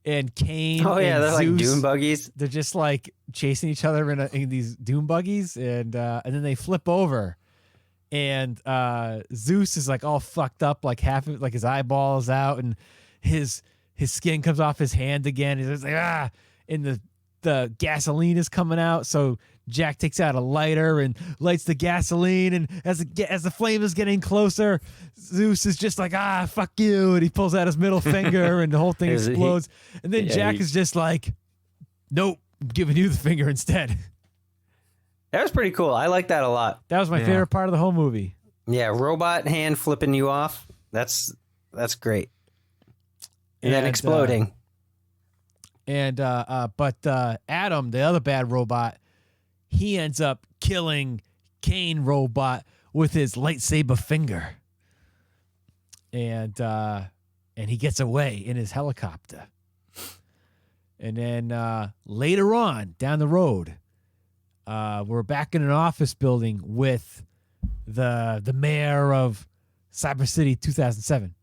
and Kane. Oh yeah, and they're like Zeus, dune buggies. They're just like chasing each other in these dune buggies, and then they flip over, and Zeus is like all fucked up, like half of like his eyeball is out, and his skin comes off his hand again. He's just like and the gasoline is coming out, so Jack takes out a lighter and lights the gasoline, and as the flame is getting closer, Zeus is just like, fuck you, and he pulls out his middle finger, and the whole thing explodes. And then Jack is just like, nope, I'm giving you the finger instead. That was pretty cool. I like that a lot. That was my favorite part of the whole movie. Yeah, robot hand flipping you off. That's great. And then exploding. But Adam, the other bad robot, he ends up killing Kane robot with his lightsaber finger. And he gets away in his helicopter. And then later on, down the road, we're back in an office building with the mayor of Cyber City 2007.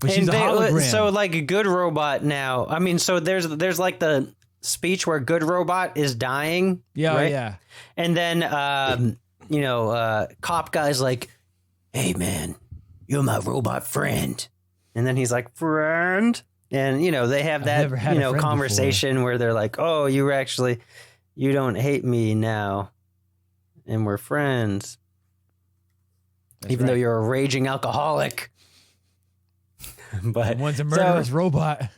But she's a hologram. So like a good robot now. I mean, so there's like the speech where good robot is dying. Yeah, right? yeah. And then cop guy's like, "Hey man, you're my robot friend." And then he's like, "Friend?" And they have that conversation where they're like, "Oh, you don't hate me now, and we're friends." Even though you're a raging alcoholic. But and one's a murderous robot.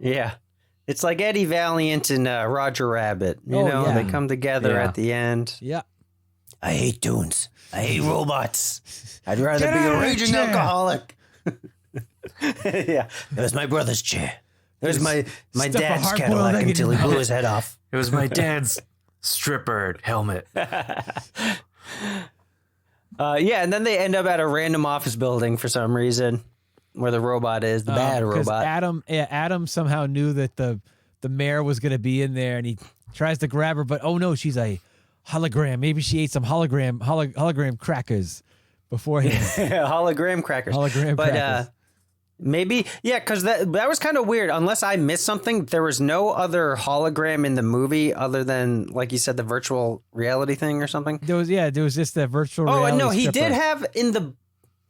Yeah. It's like Eddie Valiant and Roger Rabbit. They come together at the end. Yeah. I hate dunes. I hate robots. I'd rather be a raging alcoholic. Yeah. It was my brother's chair. It was my dad's Cadillac until he blew his head off. It was my dad's stripper helmet. And then they end up at a random office building for some reason. Where the robot is, the bad robot. Adam somehow knew that the mayor was going to be in there, and he tries to grab her, but oh no, she's a hologram. Maybe she ate some hologram crackers beforehand. Hologram crackers. Crackers. Maybe, because that was kind of weird. Unless I missed something, there was no other hologram in the movie other than, like you said, the virtual reality thing or something. There was just that virtual reality. Oh, and no, he stripper. did have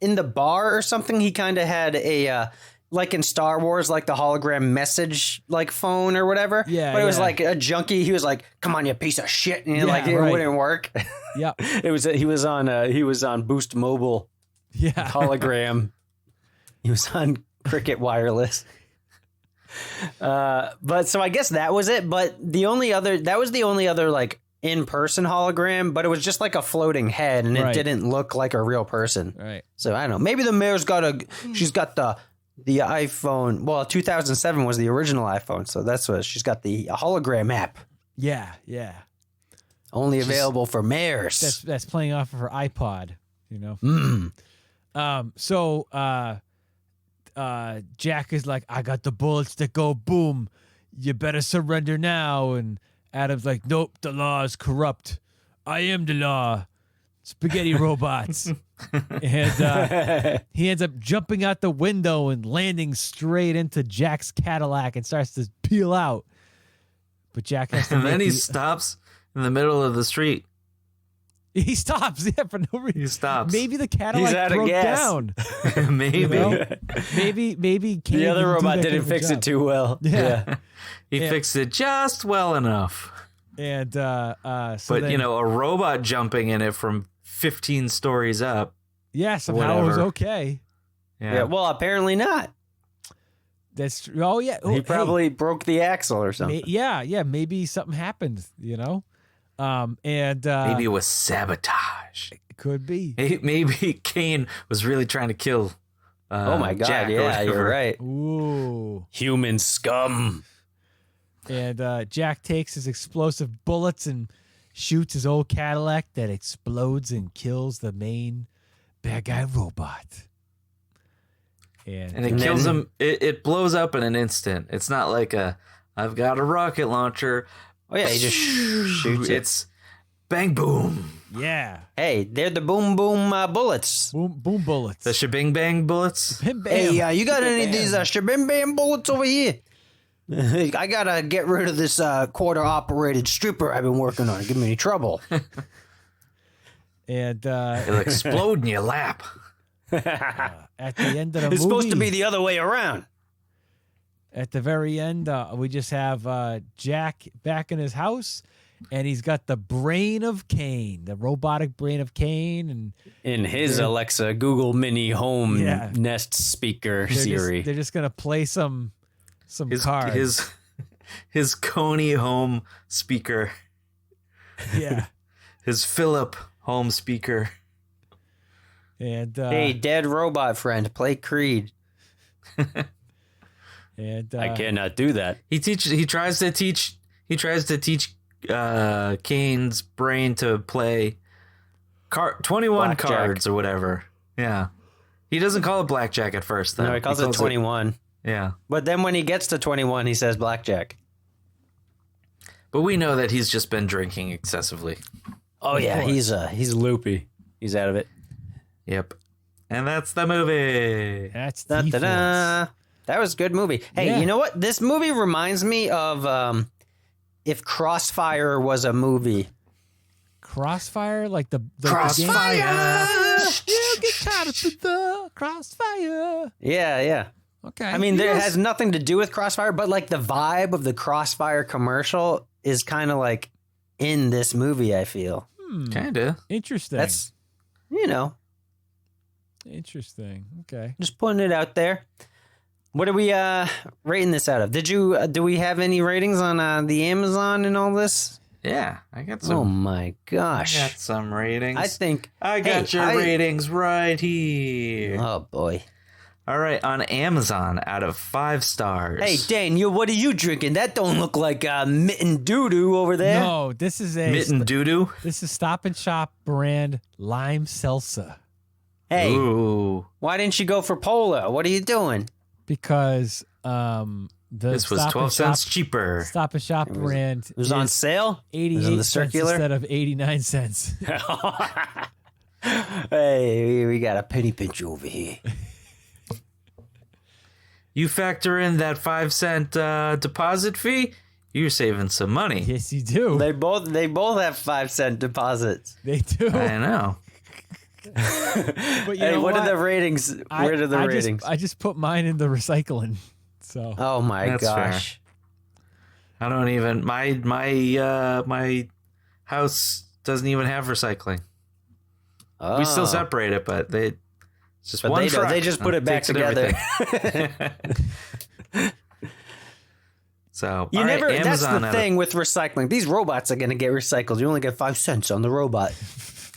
in the bar or something, he kind of had a like in Star Wars, like the hologram message like phone or whatever. Yeah, but it was like a junkie. He was like, "Come on, you piece of shit," and it wouldn't work. Yeah, he was on Boost Mobile. Yeah, hologram. He was on Cricket Wireless. But so I guess that was it. But that was the only other like in-person hologram, but it was just like a floating head, and it didn't look like a real person. Right. So I don't know. Maybe the mayor's she's got the iPhone. Well, 2007 was the original iPhone, so that's what she's got, the hologram app. Yeah. Only available for mayors. That's playing off of her iPod. So Jack is like, "I got the bullets that go boom. You better surrender now." And Adam's like, "Nope, the law is corrupt. I am the law. Spaghetti robots." And he ends up jumping out the window and landing straight into Jack's Cadillac and starts to peel out. But Jack has to. And then he stops in the middle of the street. He stops, yeah, for no reason. He stops. Maybe the He's Cadillac out of broke gas. down. Maybe. You know? Maybe Kane The other didn't do robot that didn't good of a fix job. it too well. Yeah. He fixed it just well enough. And so But, then, a robot jumping in it from 15 stories up. yeah, somehow it was whatever. okay. Yeah, well, apparently not. That's true. Oh yeah, He probably broke the axle or something. yeah. Maybe something happened. And Maybe it was sabotage. it could be. Maybe Kane was really trying to kill. Oh my God! Jack or Yeah, you're whatever. right. Ooh. Human scum. And Jack takes his explosive bullets and shoots his old Cadillac that explodes and kills the main bad guy robot. And it kills him. It blows up in an instant. It's not like I've got a rocket launcher. Oh yeah, he just shoots it. It's bang boom. Yeah. Hey, they're the boom boom bullets. Boom bullets. The shebang bang bullets. Bam, bam. Hey, you got any of these shabim bam bullets over here? I gotta get rid of this quarter operated stripper I've been working on. Give me any trouble. And It'll explode in your lap. at the end of the movie, It's supposed to be the other way around. At the very end, we just have Jack back in his house, and he's got the brain of Kane, the robotic brain of Kane, and In his Alexa Google Mini Home Yeah. Nest speaker they're Siri. they're just gonna play some cards. His Coney home speaker. Yeah. His Philip home speaker. And Hey, dead robot friend, play Creed. and I cannot do that. He tries to teach Kane's brain to play 21 Blackjack. cards or whatever. Yeah. He doesn't call it blackjack at first, though. No, he calls it 21. Yeah. But then when he gets to 21, he says blackjack. But we know that he's just been drinking excessively. Oh yeah, he's loopy. He's out of it. Yep. And that's the movie. That's Da-da-da. That was a good movie. Hey, Yeah. you know what? This movie reminds me of if Crossfire was a movie. Crossfire, like the Crossfire! You get caught up in the crossfire. Yeah. Okay. I mean, it has nothing to do with Crossfire, but like the vibe of the Crossfire commercial is kind of like in this movie, I feel. Kinda. Interesting. That's, interesting. Okay. just putting it out there. What are we rating this out of? Do we have any ratings on the Amazon and all this? Yeah, I got some. Oh my gosh. I got some ratings. I think I got your ratings right here. Oh boy. All right, on Amazon, out of 5 stars. Hey Dane, what are you drinking? That don't look like mitten doo doo over there. No, this is a Mitten Doodoo. This is Stop and Shop brand lime salsa. Hey, Ooh. why didn't you go for Polar? What are you doing? Because This was 12 cents cheaper. Stop and Shop brand It was on sale? 88 It was in the cents circular? instead of 89 cents. Hey, we got a penny pincher over here. You factor in that 5-cent deposit fee, you're saving some money. Yes, you do. They both have 5-cent deposits. They do. I know. But you Hey, know what are the ratings? Where are the ratings? I just put mine in the recycling. So Oh my That's gosh. I don't even my house doesn't even have recycling. Oh. We still separate it, but it's just But one they don't. truck. They just put it back Takes together. everything. So You all right, never. That's Amazon the out of- thing with recycling. These robots are going to get recycled. You only get 5 cents on the robot.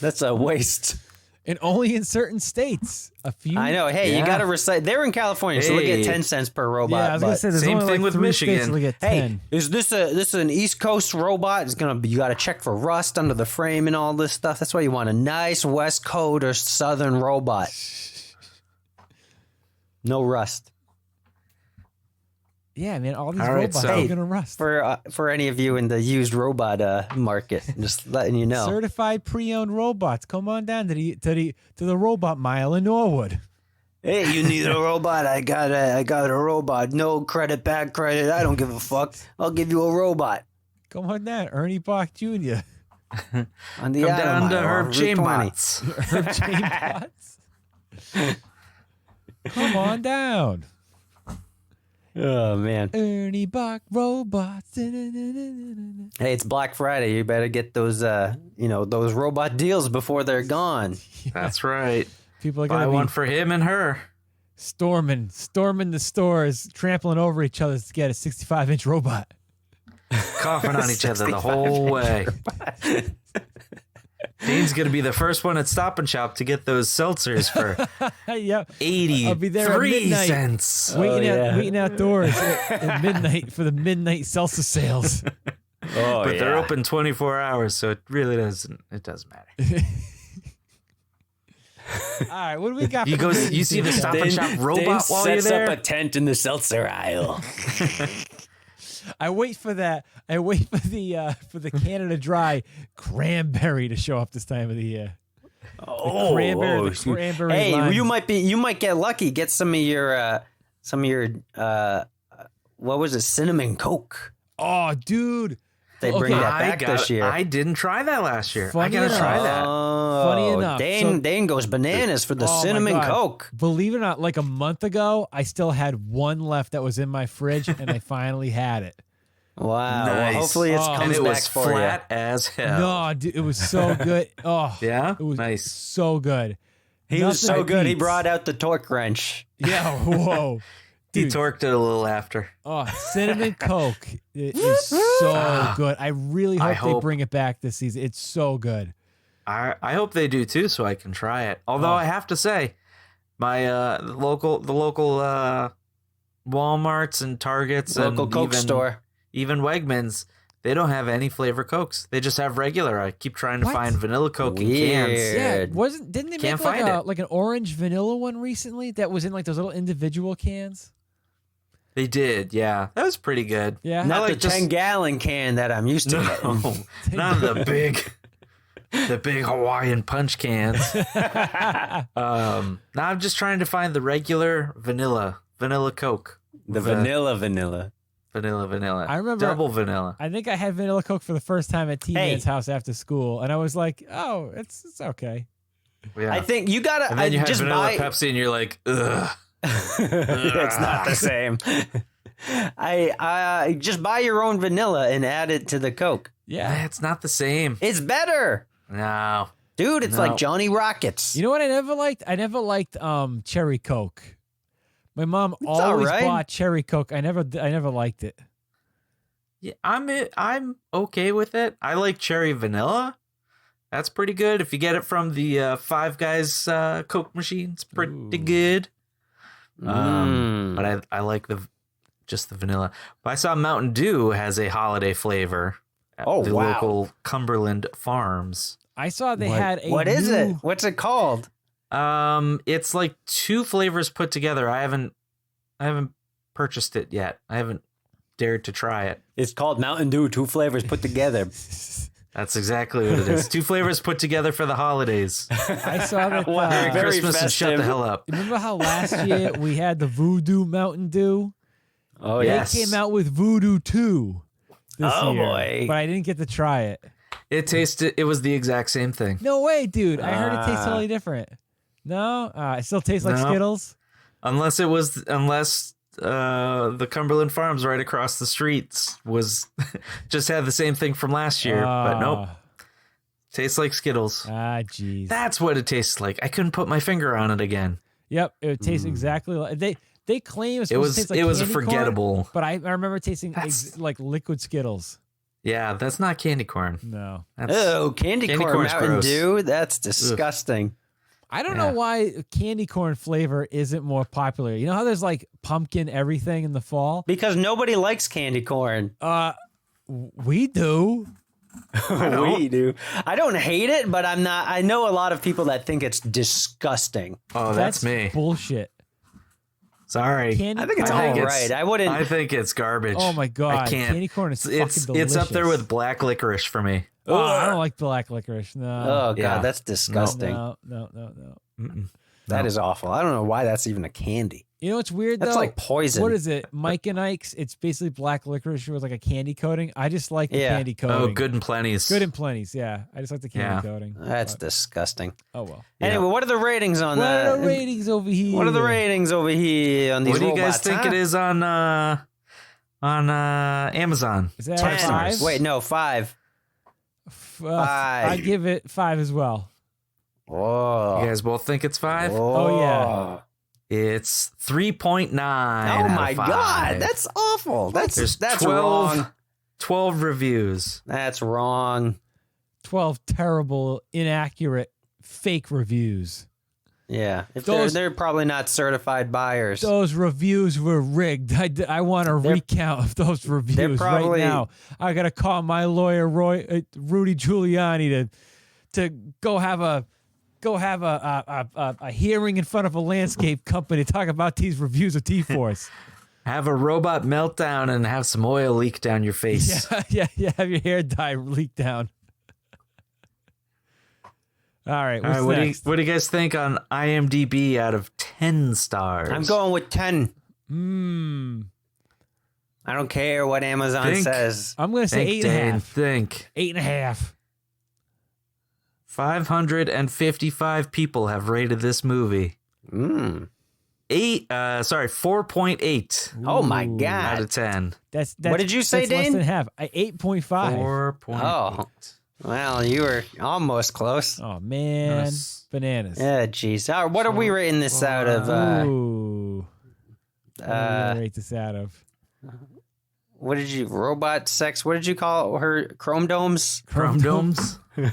That's a waste. and only in certain states. A few. I know. Hey, you got to recycle. They're in California, so they Hey. get 10 cents per robot. Yeah, I was gonna but- say there's Same only thing like with 3 states Michigan. that get Hey, 10. is this an East Coast robot? It's gonna be. You got to check for rust under the frame and all this stuff. That's why you want a nice West Coast or Southern robot. No rust. Yeah, man, all these All right, robots so- are gonna rust. For any of you in the used robot market, just letting you know. Certified pre-owned robots. Come on down to the robot mile in Norwood. Hey, you need a robot? I got a robot. No credit, bad credit. I don't give a fuck. I'll give you a robot. Come on down, Ernie Bach Jr. On the Come Adam down to aisle, Herb Route 20. Chainbots. Herb Chainbots. Come on down. Oh man. Ernie Bach robots. Hey, it's Black Friday. You better get those those robot deals before they're gone. That's right. People are Buy gonna one be for him and her. storming the stores, trampling over each other to get a 65-inch robot. Coughing on each other the whole way. Dean's going to be the first one at Stop and Shop to get those seltzers for Yep. 83 I'll be there at midnight, cents. waiting outdoors at midnight for the midnight salsa sales. But they're open 24 hours, so it really doesn't matter. All right, what do we got? You see the Stop and Shop robot Dane while you're sets there? up a tent in the seltzer aisle. I wait for that. I wait for the Canada Dry cranberry to show up this time of the year. Oh, cranberry hey, lime. you might get lucky. Get some of your what was it? Cinnamon Coke. Oh, dude. They bring that back this year. I didn't try that last year. I gotta try that. Funny enough, Dane goes bananas for the cinnamon Coke. Believe it or not, like a month ago, I still had one left that was in my fridge, and I finally had it. Wow. Nice. Well, hopefully it comes and it back was for flat as hell. No, dude, it was so good. Oh, yeah, it was nice. so good. He was so Nothing good. He beats- brought out the torque wrench. Yeah, whoa. He Dude. torqued it a little after. Oh, cinnamon Coke. It is so good. I really I hope they hope. bring it back this season. It's so good. I hope they do too, so I can try it. Although I have to say, my the local Walmarts and Targets Local and Coke store. even Wegmans, they don't have any flavor Cokes. They just have regular. I keep trying to What? find vanilla Coke in Weird. cans. Yeah, didn't they Can't make like find a it. like an orange vanilla one recently that was in like those little individual cans? They did, yeah. That was pretty good. Yeah. Not like the 10-gallon can that I'm used to getting. No, not the big Hawaiian punch cans. Now I'm just trying to find the regular vanilla Coke. The With vanilla. vanilla. I remember double vanilla. I think I had vanilla Coke for the first time at T-Man's house after school, and I was like, "Oh, it's okay." Yeah. I think you gotta. And then you have just vanilla buy. Pepsi, and you're like, ugh. It's not the same. I just buy your own vanilla and add it to the Coke. Yeah, It's not the same. It's better, No. dude. It's No. like Johnny Rockets. You know what I never liked? I never liked cherry Coke. My mom always alright. bought cherry Coke. I never liked it. Yeah, I'm okay with it. I like cherry vanilla. That's pretty good. If you get it from the Five Guys Coke machine, it's pretty good. But I like just the vanilla. But I saw Mountain Dew has a holiday flavor at the wow. local Cumberland Farms. I saw they had a What is it? new- What's it called? It's like two flavors put together. I haven't purchased it yet. I haven't dared to try it. It's called Mountain Dew. 2 flavors put together. That's exactly what it is. 2 flavors put together for the holidays. I saw that. Merry Very Christmas and shut the festive. hell up. Remember how last year we had the Voodoo Mountain Dew? Oh They yes. came out with Voodoo 2 this Oh, year, boy. but I didn't get to try it. It was the exact same thing. No way, dude! I heard it tastes totally different. No, it still tastes like No. Skittles. Unless the Cumberland Farms right across the streets was just had the same thing from last year, but nope. Tastes like Skittles. Ah, jeez. That's what it tastes like. I couldn't put my finger on it again. Yep, it tastes exactly like they claim it's It supposed was to taste like it was candy corn, forgettable. but I remember tasting like liquid Skittles. Yeah, that's not candy corn. No, Oh, candy corn corn's Mountain gross. Dew. That's disgusting. I don't know why candy corn flavor isn't more popular. You know how there's like pumpkin everything in the fall? Because nobody likes candy corn. We do. We do. I don't hate it, but I'm not. I know a lot of people that think it's disgusting. Oh, that's me. Bullshit. Sorry. Candy I think it's corn. all right. I wouldn't. I think it's garbage. Oh my god, I can't. candy corn is It's fucking delicious. up there with black licorice for me. Oh, I don't like black licorice. No. Oh god, Yeah. that's disgusting. No. That is awful. I don't know why that's even a candy. You know what's weird, That's though? like poison. What is it? Mike and Ike's? It's basically black licorice with like a candy coating. I just like the candy coating. Oh, Good and Plenty's. Good and Plenty's, yeah. I just like the candy coating. That's disgusting. Oh, well. Anyway, what are the ratings on What that? are the ratings over here? What are the ratings over here on these What do you robots? guys think it is on Amazon? Is that 10. 5? Wait, no, 5. 5. I give it 5 as well. Whoa. You guys both think it's 5? Oh, yeah. It's 3.9. Oh my God, that's awful. That's 12, wrong. 12 reviews. That's wrong. 12 terrible, inaccurate, fake reviews. Yeah, if Those- they're probably not certified buyers. Those reviews were rigged. I want a recount of those reviews probably- right now. I got to call my lawyer, Rudy Giuliani, to go have a hearing in front of a landscape company to talk about these reviews of T-Force. Have a robot meltdown and have some oil leak down your face. yeah. Have your hair dye leak down. All right. What's next? What do you guys think on IMDb out of 10 stars? I'm going with 10. I don't care what Amazon says. I'm going to say 8.5. Think. 8.5. 555 people have rated this movie. 4.8. Oh my God. Out of 10. That's what did you say, that's Dane? Less than half. 8.5. 4.8. Oh, well, you were almost close. Oh man, bananas. Yeah, jeez. All right, what are we rating this out of? Ooh. What are we rate this out of? What did you? Robot sex? What did you call her? Chrome domes? Chrome domes? How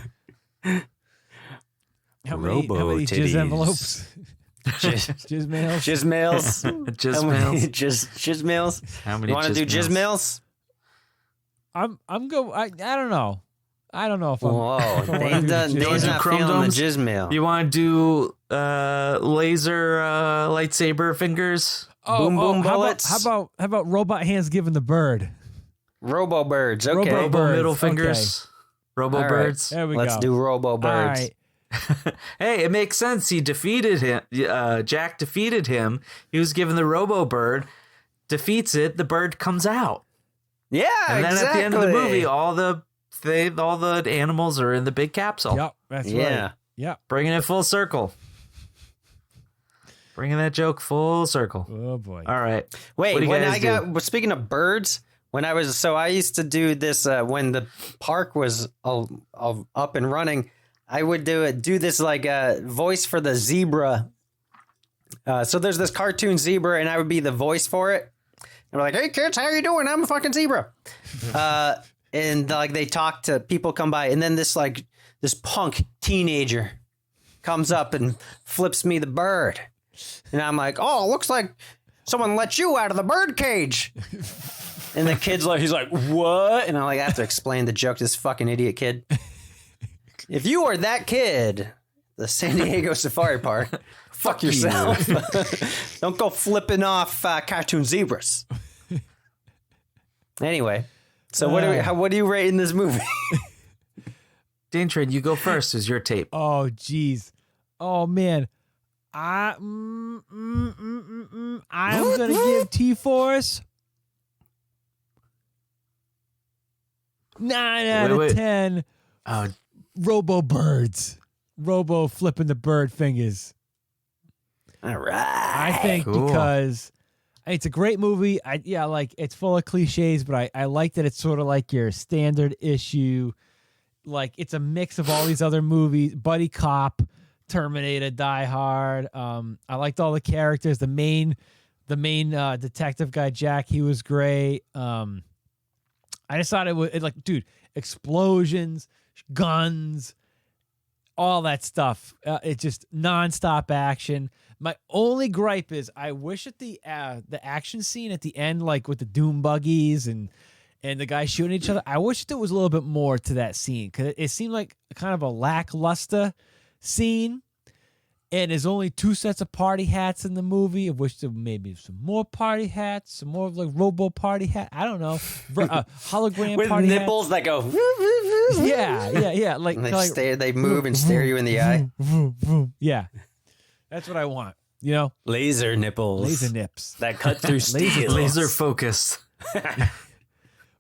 many jizz envelopes? Jizz mails? Jizz mails? Jizz mails? Jizz mails? How many you want to do jizz mails? I'm go. I don't know. I don't know if I'm. Whoa, Dane's not Chrome feeling domes? the jizz mail. You want to do laser lightsaber fingers? Boom boom bullets? How about robot hands giving the bird? Robo birds. Okay. Robo middle fingers. Robo All right. birds. There we Let's go. do robo birds. All right. Hey, it makes sense. He defeated him. Jack defeated him. He was given the robo bird. Defeats it. The bird comes out. Yeah, And then exactly. at the end of the movie, all the animals are in the big capsule. Yep, that's Yeah. right. Yep. Bringing it full circle. Bringing that joke full circle. Oh boy. All right. Wait, What do you when guys I do? got speaking of birds, I used to do this when the park was up and running. I would do this like voice for the zebra. So there's this cartoon zebra, and I would be the voice for it. And we're like, "Hey kids, how you doing? I'm a fucking zebra." And like they talk to people come by, and then this punk teenager comes up and flips me the bird, and I'm like, "Oh, looks like someone let you out of the bird cage." And the kid's like, he's like, "What?" And I have to explain the joke to this fucking idiot kid. If you are that kid, the San Diego Safari Park, fuck yourself. Don't go flipping off cartoon zebras. Anyway, so what are you rating this movie? Dane Trade, you go first. Is your tape? Oh geez. Oh man. I'm gonna give T-Force 9 out of 10. Oh, Robo birds. Robo flipping the bird fingers. All right. I think Cool. because it's a great movie. It's full of cliches, but I like that it's sort of like your standard issue. Like it's a mix of all these other movies, Buddy Cop, Terminator, Die Hard. I liked all the characters. The main detective guy, Jack, he was great. I just thought dude, explosions, guns, all that stuff. It's just nonstop action. My only gripe is I wish that the action scene at the end, like with the doom buggies and the guys shooting each other, I wish there was a little bit more to that scene because it seemed like kind of a lackluster scene. And there's only 2 sets of party hats in the movie. I wish there maybe some more party hats, some more like robo party hat. I don't know, hologram With party nipples that go. Yeah. Like They move and stare you in the eye. Yeah, that's what I want. You know, laser nipples, laser nips that cut through steel, laser focused.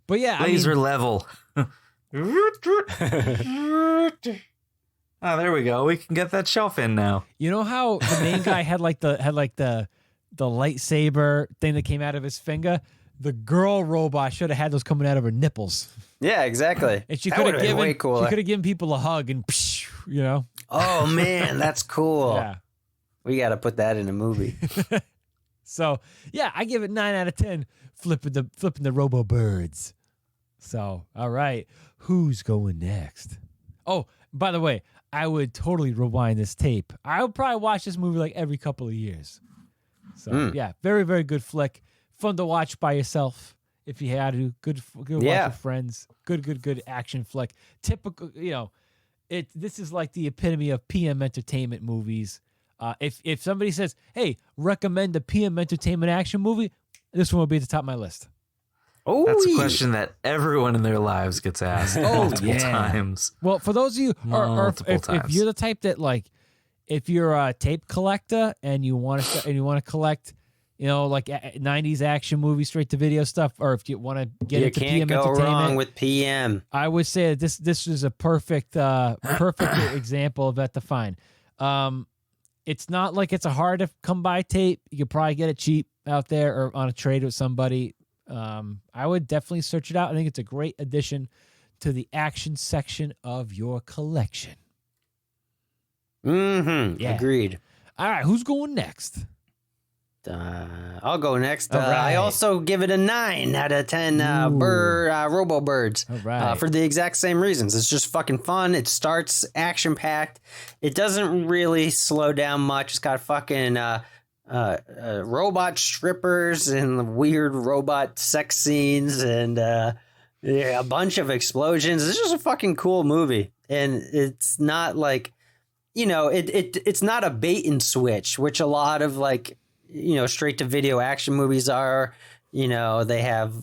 But yeah, laser level. Oh, there we go. We can get that shelf in now. You know how the main guy had the lightsaber thing that came out of his finger? The girl robot should have had those coming out of her nipples. Yeah, exactly. And she could have given way cooler. She could have given people a hug and you know. Oh man, that's cool. Yeah. We got to put that in a movie. So yeah, I give it 9 out of 10. Flipping the Robo Birds. So all right, who's going next? Oh, by the way, I would totally rewind this tape. I would probably watch this movie like every couple of years. So yeah, very very good flick. Fun to watch by yourself if you had to. Good watch with friends. Good action flick. Typical, you know. This is like the epitome of PM entertainment movies. If somebody says, "Hey, recommend a PM entertainment action movie," this one will be at the top of my list. Oh, that's a question that everyone in their lives gets asked multiple times. Well, for those of you, or if you're the type that like, if you're a tape collector and you want to collect, you know, like 90s action movies, straight to video stuff, or if you want to get into PM entertainment, wrong with PM. I would say that this is a perfect example of that to find. It's not like it's a hard to come by tape. You could probably get it cheap out there or on a trade with somebody. I would definitely search it out. I think it's a great addition to the action section of your collection. Mm-hmm. Yeah. Agreed. All right, who's going next? I'll go next. Right. I also give it a 9 out of 10 Robo Birds. All right. For the exact same reasons. It's just fucking fun. It starts action-packed. It doesn't really slow down much. It's got fucking robot strippers and weird robot sex scenes and a bunch of explosions. It's just a fucking cool movie. And it's not like, you know, it's not a bait and switch, which a lot of like, you know, straight to video action movies are. You know, they have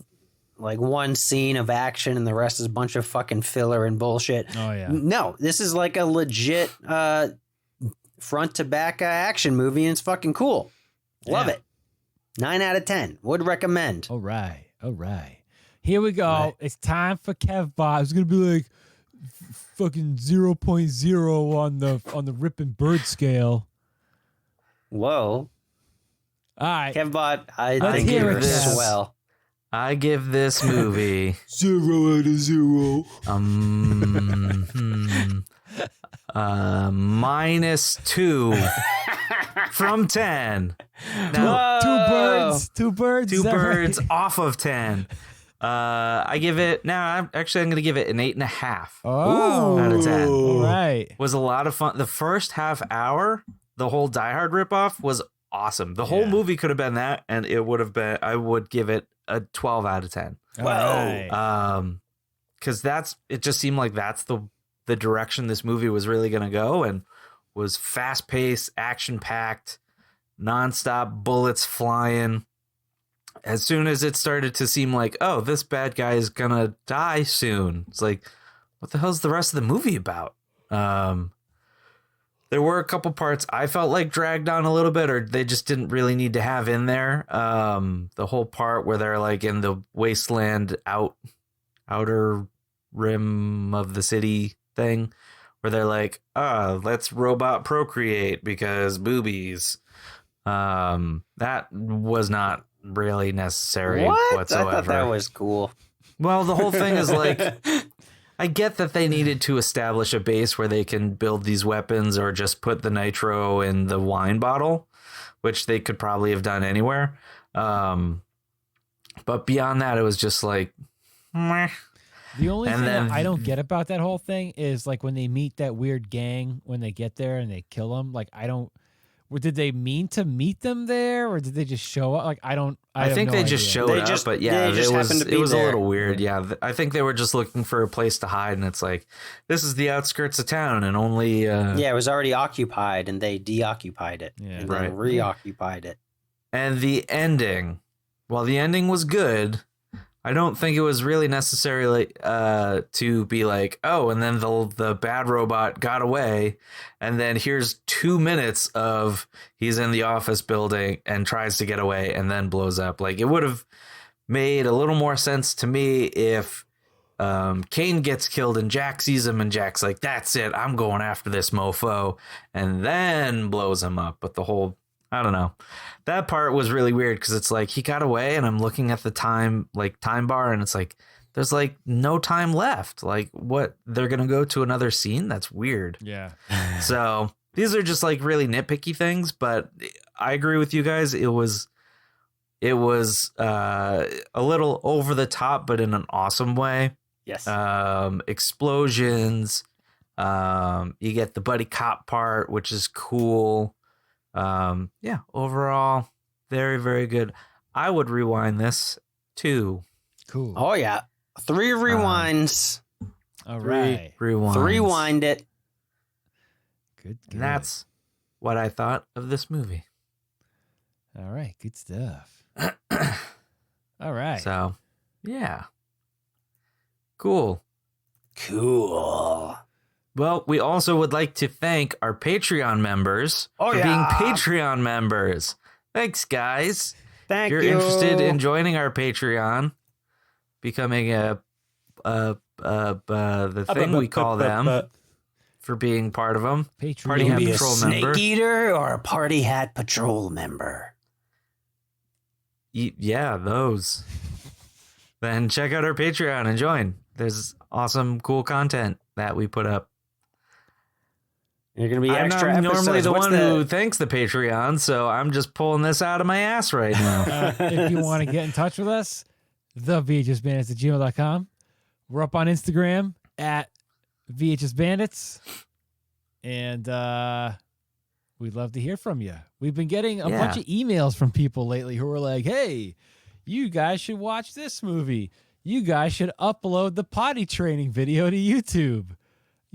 like one scene of action and the rest is a bunch of fucking filler and bullshit. Oh yeah. No, this is like a legit front to back action movie, and it's fucking cool. Love it. 9 out of 10. Would recommend. All right. Here we go. Right. It's time for Kev Bob. It's gonna be like fucking 0.0 on the ripping bird scale. Whoa. All right. Kevbot, I think you're swell. I give this movie 0 out of 0. -2 from 10. Now, two birds off of 10. I give it I'm going to give it an 8.5 out of 10. All right. Was a lot of fun. The first half hour, the whole Die Hard ripoff was awesome. The whole movie could have been that, and it would have been. I would give it a 12 out of 10. Wow. Because it just seemed like that's the direction this movie was really going to go, and was fast paced, action packed, nonstop bullets flying. As soon as it started to seem like, oh, this bad guy is gonna die soon, it's like, what the hell's the rest of the movie about? There were a couple parts I felt like dragged on a little bit, or they just didn't really need to have in there. The whole part where they're like in the wasteland outer rim of the city thing, where they're like, let's robot procreate because boobies. That was not really necessary whatsoever. I thought that was cool. Well, the whole thing is like, I get that they needed to establish a base where they can build these weapons, or just put the nitro in the wine bottle, which they could probably have done anywhere. But beyond that, it was just like, meh. The only thing that I don't get about that whole thing is like when they meet that weird gang, when they get there and they kill them, like did they mean to meet them there, or did they just show up? Like I think they just showed up, but yeah, it was a little weird. Yeah, I think they were just looking for a place to hide, and it's like, this is the outskirts of town, and only it was already occupied, and they deoccupied it, and then reoccupied it. And the ending, while the ending was good, I don't think it was really necessarily to be like, oh, and then the bad robot got away, and then here's 2 minutes of he's in the office building and tries to get away and then blows up. Like, it would have made a little more sense to me if Kane gets killed and Jack sees him and Jack's like, that's it, I'm going after this mofo, and then blows him up. But the whole, I don't know. That part was really weird because it's like he got away and I'm looking at the time bar and it's like there's like no time left. Like, what, they're going to go to another scene? That's weird. Yeah. So these are just like really nitpicky things, but I agree with you guys. It was a little over the top, but in an awesome way. Yes. Explosions. You get the buddy cop part, which is cool. Yeah, overall, very, very good. I would rewind this too. Cool. Oh, yeah. 3 rewinds. All right. Rewinds. 3-wind it. Good. And that's what I thought of this movie. All right. Good stuff. All right. So, yeah. Cool. Well, we also would like to thank our Patreon members for being Patreon members. Thanks, guys. Thank you. If you're interested in joining our Patreon, becoming the thing we call them for being part of them. Patreon. Party Hat Be a Patrol Snake member. Eater or a Party Hat Patrol member. Yeah, those. Then check out our Patreon and join. There's awesome, cool content that we put up. You're going to be I'm extra not episodes. normally the What's one who thanks the Patreon, so I'm just pulling this out of my ass right now. If you want to get in touch with us, thevhsbandits@gmail.com. We're up on Instagram at VHSBandits. And we'd love to hear from you. We've been getting a bunch of emails from people lately who are like, hey, you guys should watch this movie. You guys should upload the potty training video to YouTube.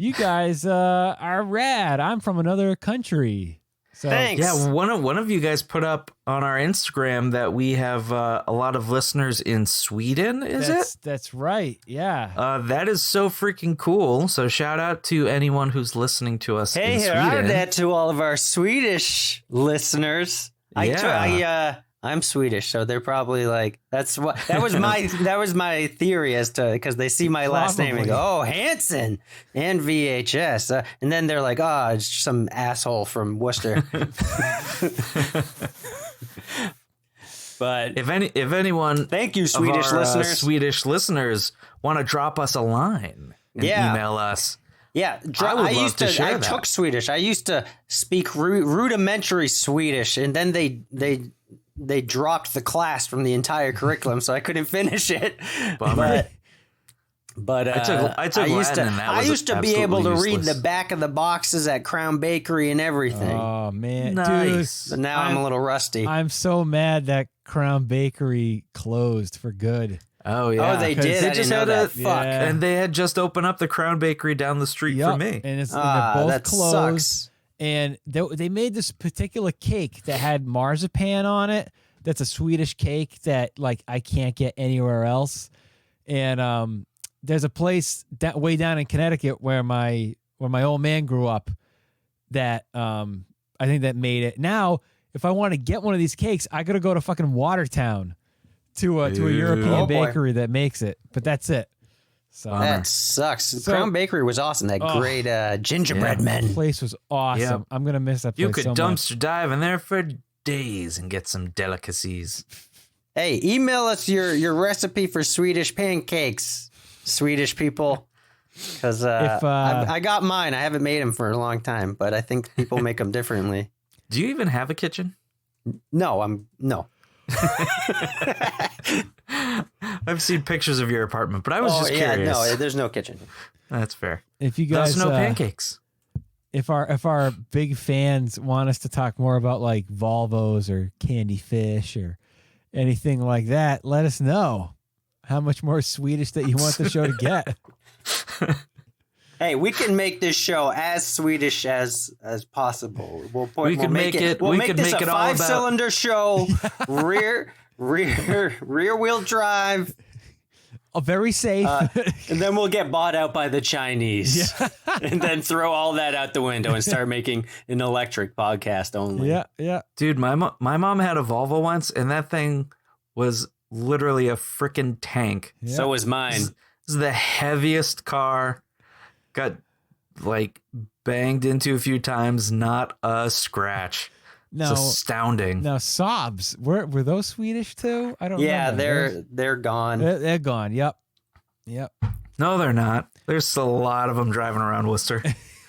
You guys are rad. I'm from another country. So, Thanks. Yeah, one of you guys put up on our Instagram that we have a lot of listeners in Sweden, That's right, yeah. That is so freaking cool. So shout out to anyone who's listening to us in Sweden. Hey, that to all of our Swedish listeners. I'm Swedish, so they're probably like, that was my theory as to, because they see my last name and go, oh, Hanson and VHS, and then they're like, oh, it's some asshole from Worcester. But if anyone, thank you, Swedish listeners. Swedish listeners want to drop us a line and email us. Yeah, I took Swedish. I used to speak rudimentary Swedish, and then they dropped the class from the entire curriculum, so I couldn't finish it. Bummer. But I took Latin, and that was I used to be able to read useless. the back of the boxes at Crown Bakery and everything. Oh, man. Nice. Dude, But now I'm a little rusty. I'm so mad that Crown Bakery closed for good. Oh, yeah. Oh, they did? They I just didn't know had that. Fuck. And they had just opened up the Crown Bakery down the street from me. And they're both that closed. sucks. And they made this particular cake that had marzipan on it. That's a Swedish cake that like I can't get anywhere else. And there's a place way down in Connecticut where my old man grew up that I think that made it. Now, if I want to get one of these cakes, I got to go to fucking Watertown to a European bakery that makes it. But that's it. So that sucks. Crown Bakery was awesome. That great gingerbread men. The place was awesome. Yep. I'm gonna miss that place. You could so dumpster much. dive in there for days and get some delicacies. Hey, email us your recipe for Swedish pancakes, Swedish people. Because I got mine. I haven't made them for a long time, but I think people make them differently. Do you even have a kitchen? No, no. I've seen pictures of your apartment, but I was just curious. No, there's no kitchen. That's fair. If you guys no pancakes. If our big fans want us to talk more about like Volvos or candy fish or anything like that, let us know how much more Swedish that you want the show to get. Hey, we can make this show as Swedish as possible. We can make it all about 5-cylinder show, rear wheel drive, very safe. And then we'll get bought out by the Chinese. And then throw all that out the window and start making an electric podcast only. Yeah. Dude, my mom had a Volvo once, and that thing was literally a freaking tank. Yeah. So was mine. This is the heaviest car. Got like banged into a few times, not a scratch. No, it's astounding. Now, Saabs, were those Swedish too? I don't know. Yeah, they're gone. They're gone. Yep. No, they're not. There's a lot of them driving around Worcester.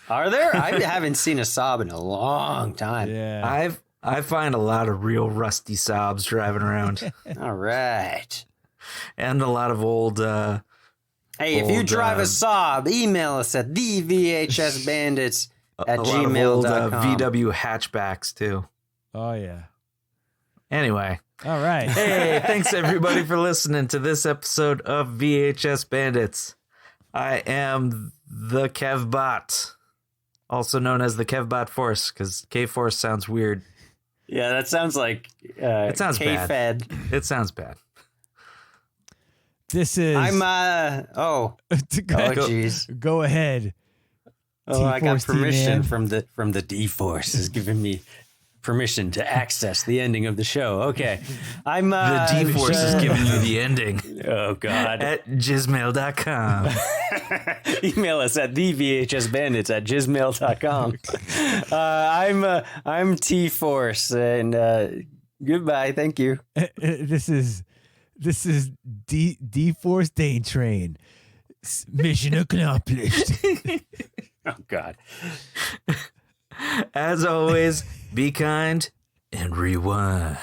Are there? I haven't seen a Saab in a long time. Yeah. I find a lot of real rusty Saabs driving around. All right. And a lot of old hey, if you drive a Saab, email us at thevhsbandits at gmail.com. VW hatchbacks too. Oh yeah. Anyway. All right. Hey, thanks everybody for listening to this episode of VHS Bandits. I am the Kevbot, also known as the Kevbot Force, because K-Force sounds weird. Yeah, that sounds like it sounds K-Fed. bad. It sounds bad. This is. I'm jeez. Go ahead. Oh, I got T-Force permission T-Man. from the D-Force is giving me permission to access the ending of the show. Okay. I'm the D-Force is giving you the ending. Oh God. At gizmail.com. Email us at thevhsbandits at gizmail.com. I'm T-Force and goodbye. Thank you. This is D-Force Dane Train. Mission accomplished. Oh God. As always, be kind and rewind.